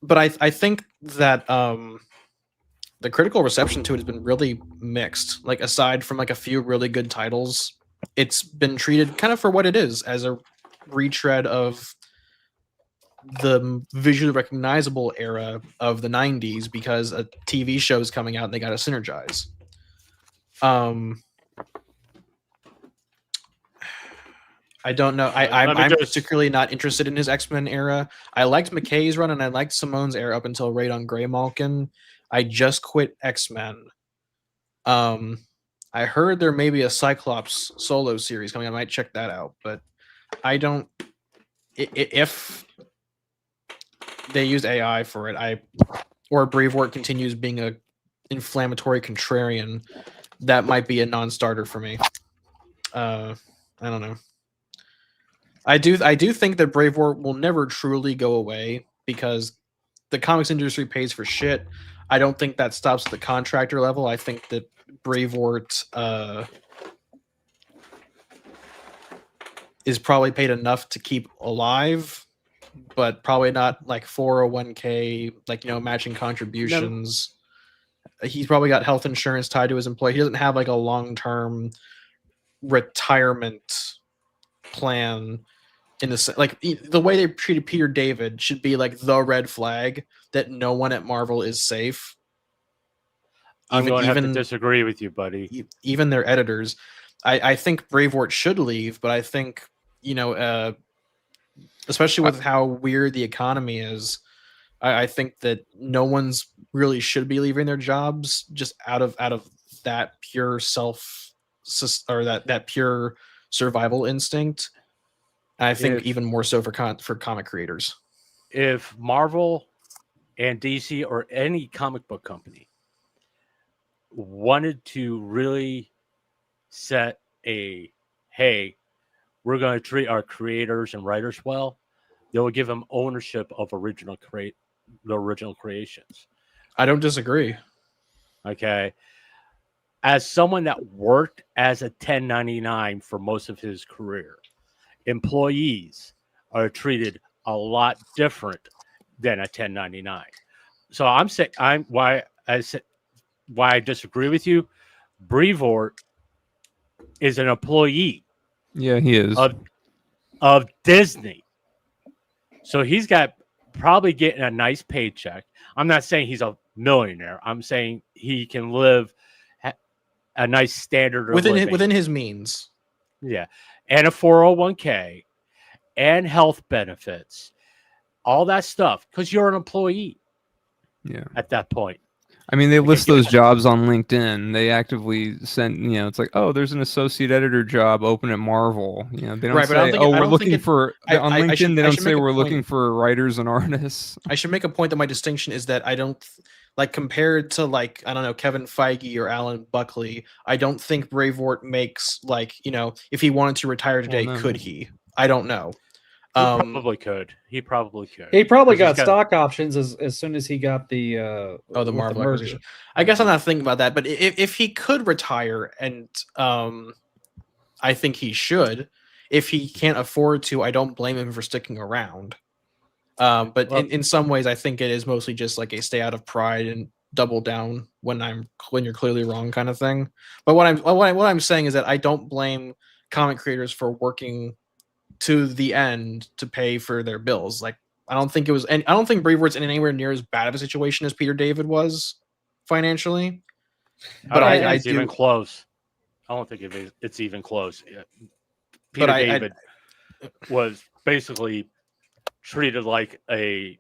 But I think that the critical reception to it has been really mixed. Like aside from like a few really good titles, it's been treated kind of for what it is, as a retread of the visually recognizable era of the 90s because a TV show is coming out and they got to synergize. I don't know. I'm particularly not interested in his X-Men era. I liked McKay's run and I liked Simone's era up until Raid on Greymalkin. I just quit X-Men. I heard there may be a Cyclops solo series coming. I might check that out, but I don't. If they use AI for it, or Brevoort continues being a inflammatory contrarian, that might be a non-starter for me. I don't know. I do think that Brevoort will never truly go away because the comics industry pays for shit. I don't think that stops at the contractor level. I think that Brevoort is probably paid enough to keep alive, but probably not like 401k, like, matching contributions. He's probably got health insurance tied to his employee. He doesn't have like a long-term retirement plan in the like the way they treated Peter David should be like the red flag that no one at Marvel is safe. I'm going to have to disagree with you, buddy. Even their editors. I think Bravewort should leave, but I think, especially with how weird the economy is, I think that no one's really should be leaving their jobs just out of that pure that pure survival instinct. And I think even more so for comic creators. If Marvel and DC or any comic book company wanted to really set hey, we're going to treat our creators and writers well, they will give them ownership of the original creations. I don't disagree. Okay. As someone that worked as a 1099 for most of his career, employees are treated a lot different than a 1099. So I'm saying why I disagree with you. Brevoort is an employee. Yeah, he is of Disney. So he's got probably getting a nice paycheck. I'm not saying he's a millionaire. I'm saying he can live a nice standard of living. Within his means. Yeah. And a 401k and health benefits, all that stuff, because you're an employee. Yeah. At that point. I mean, they list those jobs on LinkedIn. They actively send, it's like, oh, there's an associate editor job open at Marvel. They don't say, we're looking for, on LinkedIn, they don't say we're looking for writers and artists. I should make a point that my distinction is that I don't, like, compared to, like, I don't know, Kevin Feige or Alan Buckley, I don't think Bravewort makes, like, if he wanted to retire today, could he? I don't know. He probably could. He probably got stock options as soon as he got the Marvel acquisition. I guess I'm not thinking about that, but if he could retire, and I think he should. If he can't afford to, I don't blame him for sticking around. But in some ways, I think it is mostly just like a stay out of pride and double down when you're clearly wrong kind of thing. But what I'm saying is that I don't blame comic creators for working to the end to pay for their bills. Like, I don't think Brevoort's in anywhere near as bad of a situation as Peter David was financially. But I it's even close. I don't think it's even close. Peter David was basically treated like a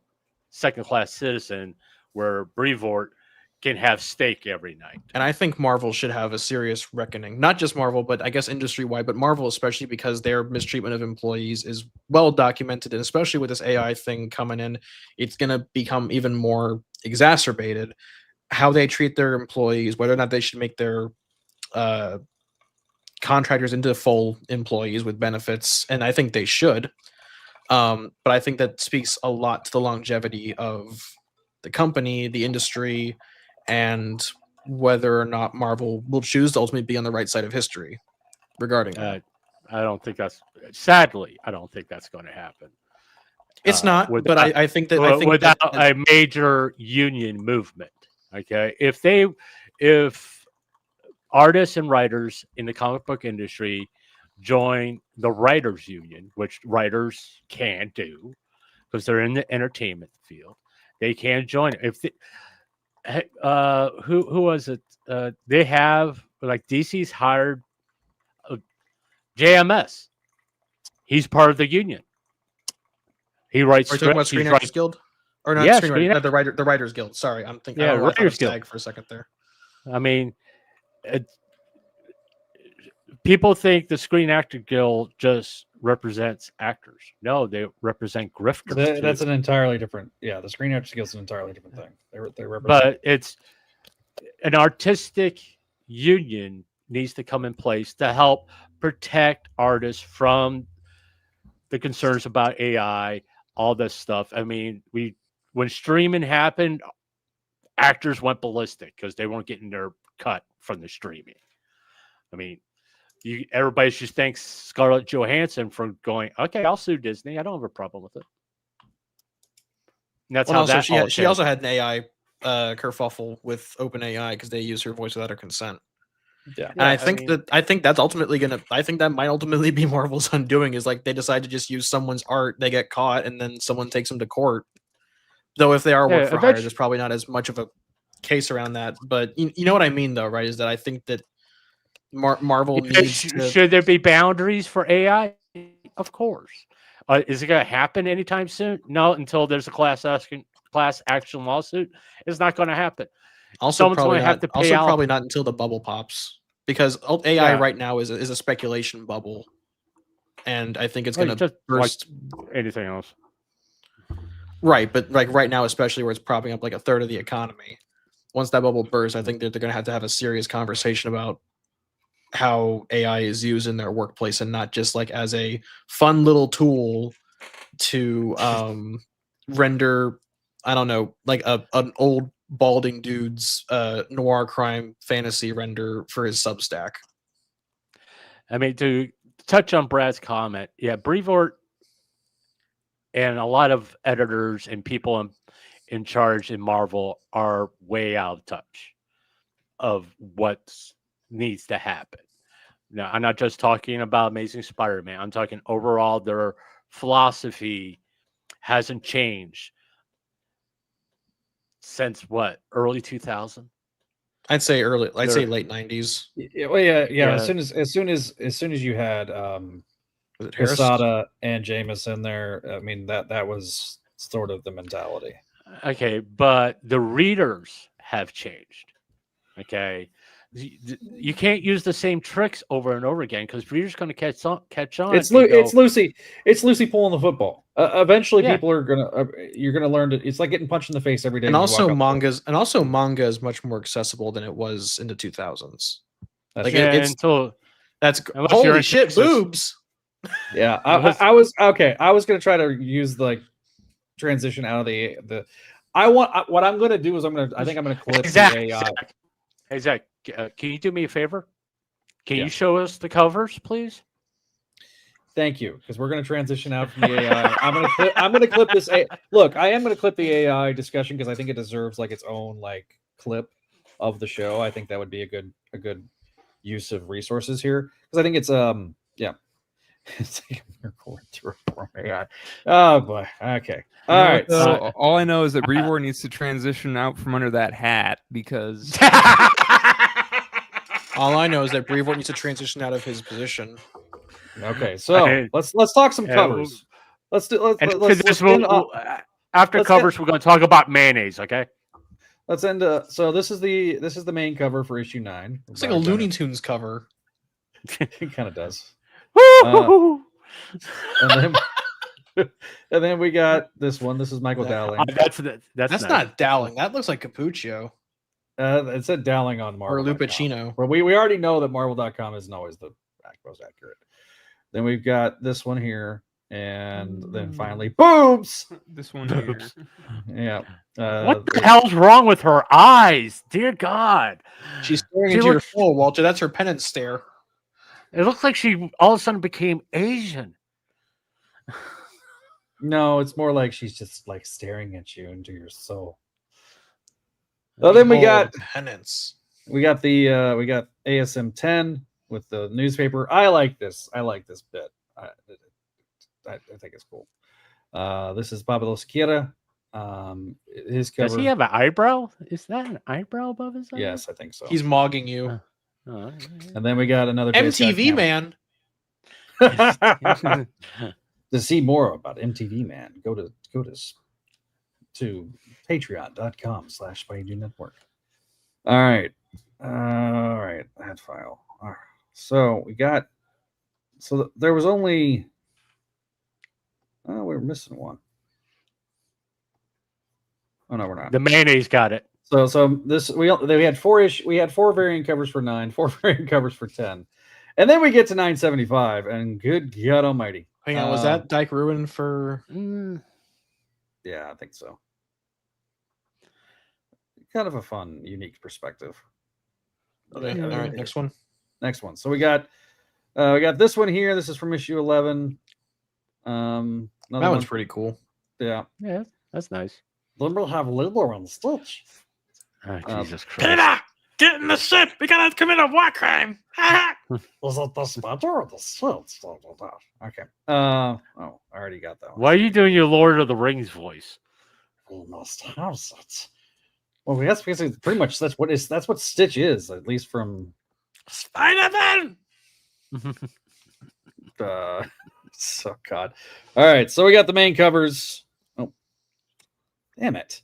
second-class citizen, where Brevoort can have steak every night. And I think Marvel should have a serious reckoning. Not just Marvel, but I guess industry-wide, but Marvel especially, because their mistreatment of employees is well documented, and especially with this AI thing coming in, it's going to become even more exacerbated. How they treat their employees, whether or not they should make their contractors into full employees with benefits, and I think they should. But I think that speaks a lot to the longevity of the company, the industry, and whether or not Marvel will choose to ultimately be on the right side of history regarding that. I don't think that's, sadly, I don't think that's going to happen. It's not, but I think that without a major union movement. Okay, if artists and writers in the comic book industry join the writers union, which writers can do because they're in the entertainment field, they can join it. Who was it? They have, like, DC's hired JMS. He's part of the union. He writes. Are you talking about Screen Actors Guild? Or not? Yeah, the Writers Guild. Sorry, I'm thinking. Yeah, Writers Guild for a second there. I mean, people think the Screen Actor Guild just represents actors. No, they represent grifters. That's an entirely different. Yeah, the Screen Actors Guild is an entirely different thing. They represent. But it's an artistic union needs to come in place to help protect artists from the concerns about AI, all this stuff. I mean, when streaming happened, actors went ballistic because they weren't getting their cut from the streaming. I mean, everybody should thank Scarlett Johansson for going, okay, I'll sue Disney. I don't have a problem with it. And that's Well, how also, that she also had an AI kerfuffle with OpenAI because they use her voice without her consent. Yeah. And I think that's ultimately I think that might ultimately be Marvel's undoing, is like they decide to just use someone's art, they get caught, and then someone takes them to court. Though if they are work for hire, there's probably not as much of a case around that. But you know what I mean, though, right? Is that I think that Marvel needs to... Should there be boundaries for AI? Of course. Is it going to happen anytime soon? No, until there's a class action lawsuit. It's not going to happen. Also, Someone's probably going to have to pay out. Probably not until the bubble pops, because AI right now is a speculation bubble, and I think it's going to burst. Like anything else, right? But like right now, especially where it's propping up like a third of the economy. Once that bubble bursts, I think that they're going to have a serious conversation about how AI is used in their workplace, and not just like as a fun little tool to render, I don't know, like an old balding dude's noir crime fantasy render for his Substack. I mean, to touch on Brad's comment, yeah, Brevoort and a lot of editors and people in charge in Marvel are way out of touch of what needs to happen. Now, I'm not just talking about Amazing Spider-Man. I'm talking overall, their philosophy hasn't changed since what, early 2000? I'd say late 90s. Yeah. As soon as you had Quesada and Jameson there, I mean that was sort of the mentality. Okay, but the readers have changed. Okay, you can't use the same tricks over and over again because readers going to catch on. It's Lucy pulling the football. Eventually, people are you're gonna learn to. It's like getting punched in the face every day. And also manga is much more accessible than it was in the 2000s. That's holy shit, boobs. Yeah, I was gonna try to use the transition out of the. What I'm gonna do is I'm gonna clip the AI. Hey Zach, can you do me a favor? Can you show us the covers, please? Thank you, because we're going to transition out from the AI. I'm going to clip this. Look, I am going to clip the AI discussion because I think it deserves like its own like clip of the show. I think that would be a good use of resources here because I think it's It's like record to reform AI. Oh boy. Okay. All right. So all I know is that Brevoort needs to transition out from under that hat because. All I know is that Brevoort needs to transition out of his position. Okay, so let's talk some covers. After covers, we're going to talk about mayonnaise. Okay. Let's end. So this is the main cover for issue 9. It's like a Looney Tunes cover. It kind of does. And and then we got this one. This is Michael Dowling. That's not Dowling. That looks like Capuccio. It said Dowling on Marvel. Or Lupacino. But we already know that Marvel.com isn't always the most accurate. Then we've got this one here. And then finally, boobs! This one here. Yeah. What the hell's wrong with her eyes? Dear God. She's staring into your soul, Walter. That's her penance stare. It looks like she all of a sudden became Asian. No, it's more like she's just like staring at you into your soul. Well, then we got penance. We got ASM 10 with the newspaper. I like this bit. I think it's cool. This is Pablo Siqueira. His cover. Does he have an eyebrow? Is that an eyebrow above his eye? Yes, I think so. He's mogging you. And then we got another MTV Man. To see more about MTV Man, go to patreon.com/Spideydude Network. All right. Add file. All right. So there was only. Oh, we're missing one. Oh no, we're not. The mayonnaise got it. So this we had four variant covers for 9, 4 variant covers for 10, and then we get to 975, and good God Almighty! Hang on, was that Dyke Ruin for? Yeah, I think so. Kind of a fun, unique perspective. Okay, all right, next one. So we got We got this one here. This is from issue 11. That Another one's one. pretty cool. Yeah. Yeah, that's nice. Then we'll have Lidler on Stitch. Oh, Jesus Christ. Peter, get in the ship. We gotta commit a war crime. Was it the Spider or the Stitch? Okay. I already got that one. Why are you doing your Lord of the Rings voice? We must have it. Well, that's basically pretty much that's what Stitch is, at least from Spider-Man. so God. All right, so we got the main covers. Oh, damn it.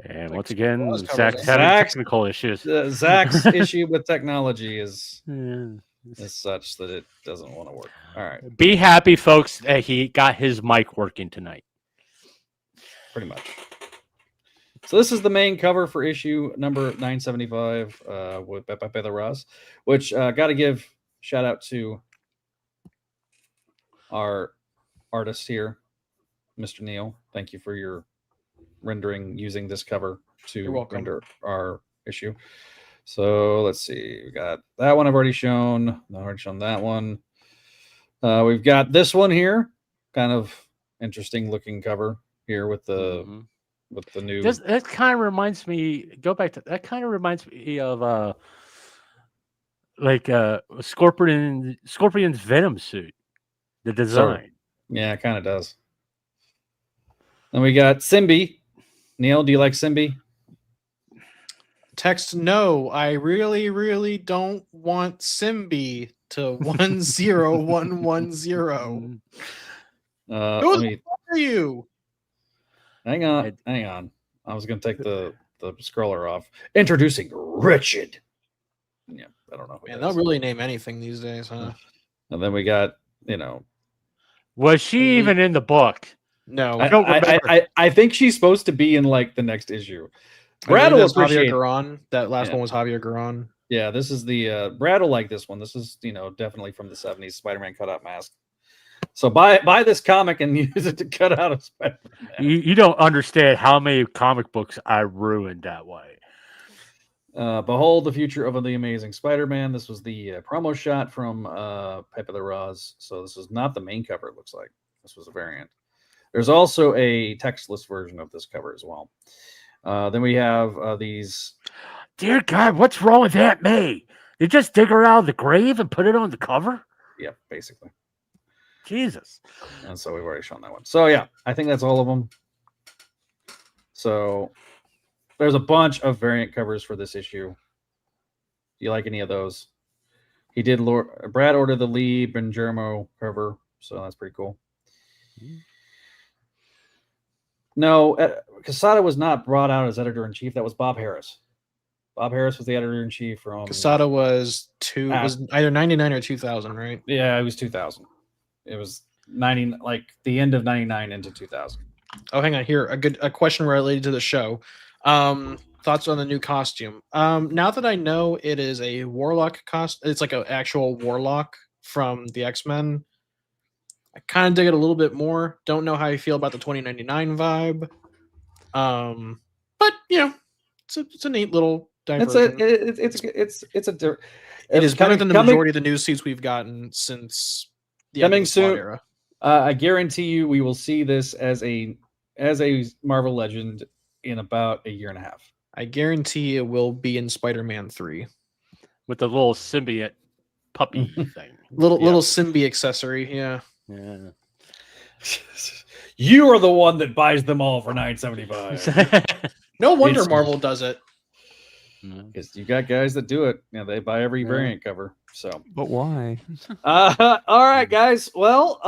And once again, Well, Zach's having Zach's- technical issues. Zach's issue with technology is Yeah. such that it doesn't want to work. All right, Be happy, folks, that he got his mic working tonight. pretty much. So this is the main cover for issue number 975 with Pepe the Ross, which got to give shout out to our artist here, Mr. Neil. Thank you for your rendering using this cover You're to welcome. render our issue. So let's see. We got that one I've already shown. I've already shown that one. We've got this one here. Kind of interesting looking cover here with the new. That kind of reminds me. Go back to that. Kind of reminds me of Scorpion's Venom suit. The design. Yeah, it kind of does. Then we got Simbi. Neil, do you like Simbi? Text no. I really, really don't want Simbi to 10110. Let Who me, are you? hang on. I was going to take the scroller off. Introducing Richard. Yeah, I don't know. Who Man, that they'll is. really name anything these days, huh? And then we got, Was she even in the book? No. I don't remember. I think she's supposed to be in like the next issue. I Brad believe will that's Javier appreciate. Garan. That last Yeah. one was Javier Garan. Yeah, this is the Brad will like this one. This is definitely from the 70s Spider-Man cutout mask. So buy this comic and use it to cut out a Spider-Man. You don't understand how many comic books I ruined that way. Behold the future of the Amazing Spider-Man. This was the promo shot from Pepe the Roz. So this is not the main cover. It looks like this was a variant. There's also a textless version of this cover as well. Then we have these. Dear God, what's wrong with Aunt May? You just dig her out of the grave and put it on the cover? Yeah, basically. Jesus. And so we've already shown that one. So yeah, I think that's all of them. So there's a bunch of variant covers for this issue. Do you like any of those? He did. Brad ordered the Lee Benjermo cover, so that's pretty cool. No, Quesada was not brought out as editor-in-chief. That was Bob Harris. Bob Harris was the editor-in-chief from. Quesada was either 99 or 2000, right? Yeah, it was 2000. It was 90, like the end of 99 into 2000. Oh, hang on here. A question related to the show. Thoughts on the new costume. Now that I know it is a Warlock costume, it's like an actual Warlock from the X-Men. I kind of dig it a little bit more. Don't know how you feel about the 2099 vibe. But it's a neat little diversion. It's a. It is better than the majority of the new suits we've gotten since the end of Coming the SWAT soon. era. I guarantee you, we will see this as a Marvel Legend in about a year and a half. I guarantee it will be in Spider-Man 3. With the little symbiote puppy thing. Little Symbi accessory, yeah. Yeah. You are the one that buys them all for $9.75. No wonder It's- Marvel does it. Because you got guys that do it. They buy every variant cover. So, But why? all right, guys. Well,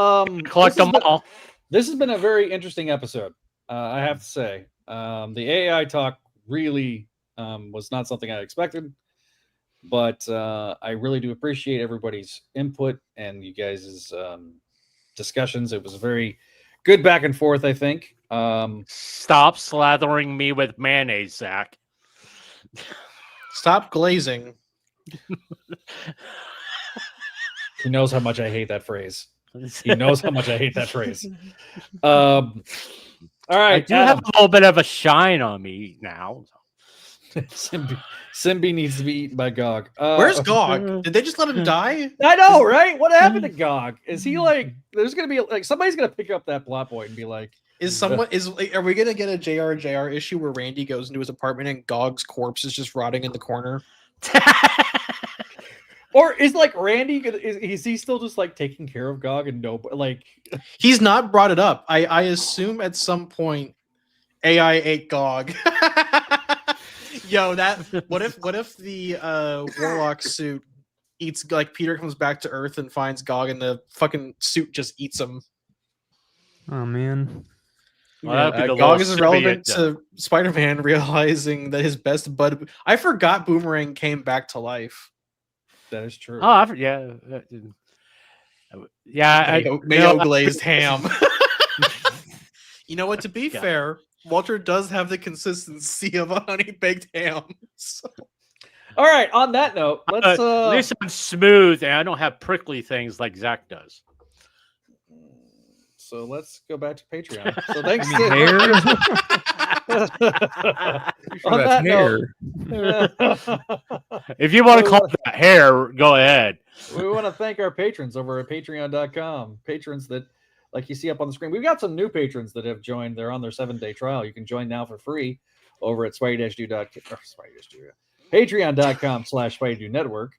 Collect them all. This has been a very interesting episode. I have to say, the AI talk really was not something I expected, but I really do appreciate everybody's input and you guys' discussions. It was a very good back and forth, I think. Stop slathering me with mayonnaise, Zach. Stop glazing. He knows how much I hate that phrase. He knows how much I hate that phrase. All right. I do have a little bit of a shine on me now. Simbi needs to be eaten by Gog. Where's Gog? Did they just let him die? I know, right? What happened to Gog? Is he like? There's gonna be like somebody's gonna pick up that plot point and be like, Are we gonna get a JR issue where Randy goes into his apartment and Gog's corpse is just rotting in the corner? or is like Randy? Is he still just like taking care of Gog and no like? He's not brought it up. I assume at some point AI ate Gog. Yo, what if the Warlock suit eats, like, Peter comes back to Earth and finds Gog and the fucking suit just eats him? Oh man. Well, Gog is relevant to Spider-Man realizing that his best bud. I forgot Boomerang came back to life. That is true. Oh, yeah. Yeah. Mayo glazed ham. You know what? To be fair, Walter does have the consistency of a honey baked ham. So. All right. On that note, let's. At least I'm smooth and I don't have prickly things like Zach does. So let's go back to Patreon. So thanks to on that hair. If you want to call that hair, go ahead. We want to thank our patrons over at patreon.com. Patrons that, like you see up on the screen, we've got some new patrons that have joined. They're on their 7-day trial. You can join now for free over at patreon.com/Spideydude Network.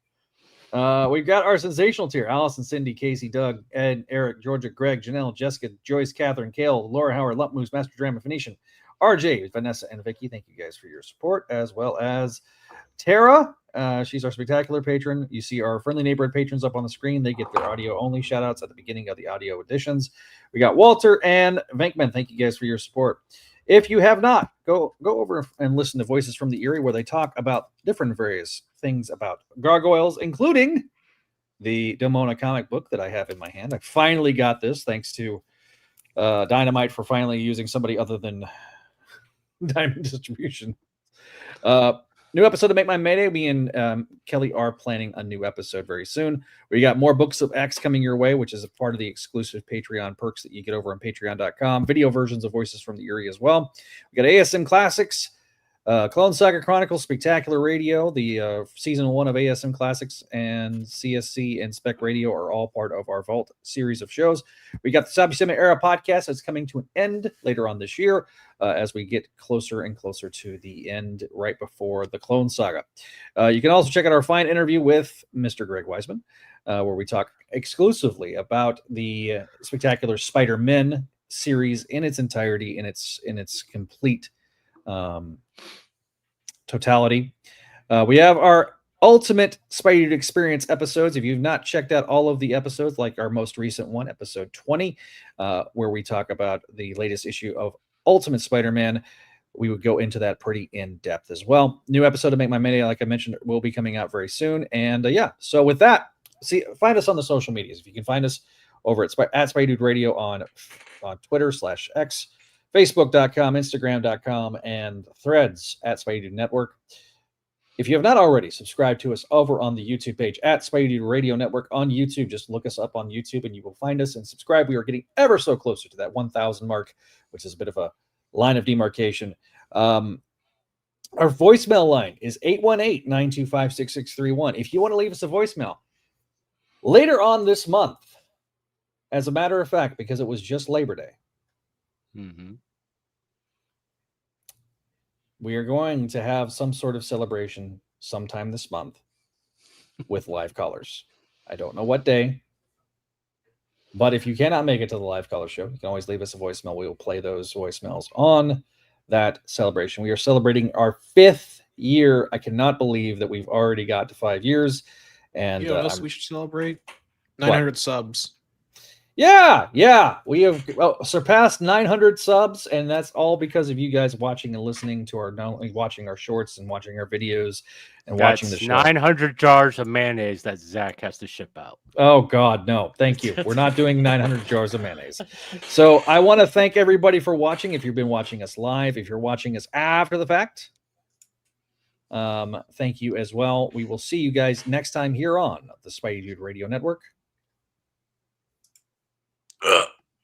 We've got our sensational tier: Allison, Cindy, Casey, Doug, Ed, Eric, Georgia, Greg, Janelle, Jessica, Joyce, Catherine, Kale, Laura Howard, Lump Moose, Master Drama, Phoenician, RJ, Vanessa, and Vicky. Thank you guys for your support, as well as Tara. She's our spectacular patron. You see our friendly neighborhood patrons up on the screen. They get their audio only shout outs at the beginning of the audio editions. We got Walter and Venkman. Thank you guys for your support. If you have not, go over and listen to Voices from the Eerie, where they talk about different various things about gargoyles, including the Demona comic book that I have in my hand. I finally got this, thanks to Dynamite for finally using somebody other than Diamond Distribution. New episode of Make My Mayday. Me and Kelly are planning a new episode very soon. We got more Books of X coming your way, which is a part of the exclusive Patreon perks that you get over on patreon.com. Video versions of Voices from the Eerie as well. We got ASM Classics, Clone Saga Chronicles, Spectacular Radio, the season 1 of ASM Classics, and CSC and Spec Radio are all part of our Vault series of shows. We got the Sabu Cinema Era podcast that's coming to an end later on this year as we get closer and closer to the end right before the Clone Saga. You can also check out our fine interview with Mr. Greg Weisman, where we talk exclusively about the Spectacular Spider-Men series in its entirety, in its complete totality. We have our Ultimate Spideydude Experience episodes. If you've not checked out all of the episodes, like our most recent one, episode 20, where we talk about the latest issue of Ultimate Spider-Man, we would go into that pretty in depth as well. New episode of Make My Mayday, like I mentioned, will be coming out very soon. And so with that, find us on the social medias. If you can find us over at Spideydude Radio on Twitter /X, Facebook.com, Instagram.com, and Threads at Spideydude Network. If you have not already, subscribe to us over on the YouTube page at Spideydude Radio Network on YouTube. Just look us up on YouTube and you will find us and subscribe. We are getting ever so closer to that 1,000 mark, which is a bit of a line of demarcation. Our voicemail line is 818-925-6631. If you want to leave us a voicemail later on this month, as a matter of fact, because it was just Labor Day, we are going to have some sort of celebration sometime this month with live callers. I don't know what day, but if you cannot make it to the live caller show, you can always leave us a voicemail. We will play those voicemails on that celebration. We are celebrating our 5th year. I cannot believe that we've already got to 5 years. And you know what else we should celebrate? 900 subs. Yeah. We have surpassed 900 subs, and that's all because of you guys watching and listening to our, not only watching our shorts and watching our videos and watching the show. 900 jars of mayonnaise that Zach has to ship out. Oh, God, no. Thank you. We're not doing 900 jars of mayonnaise. So I want to thank everybody for watching. If you've been watching us live, if you're watching us after the fact, thank you as well. We will see you guys next time here on the Spideydude Radio Network.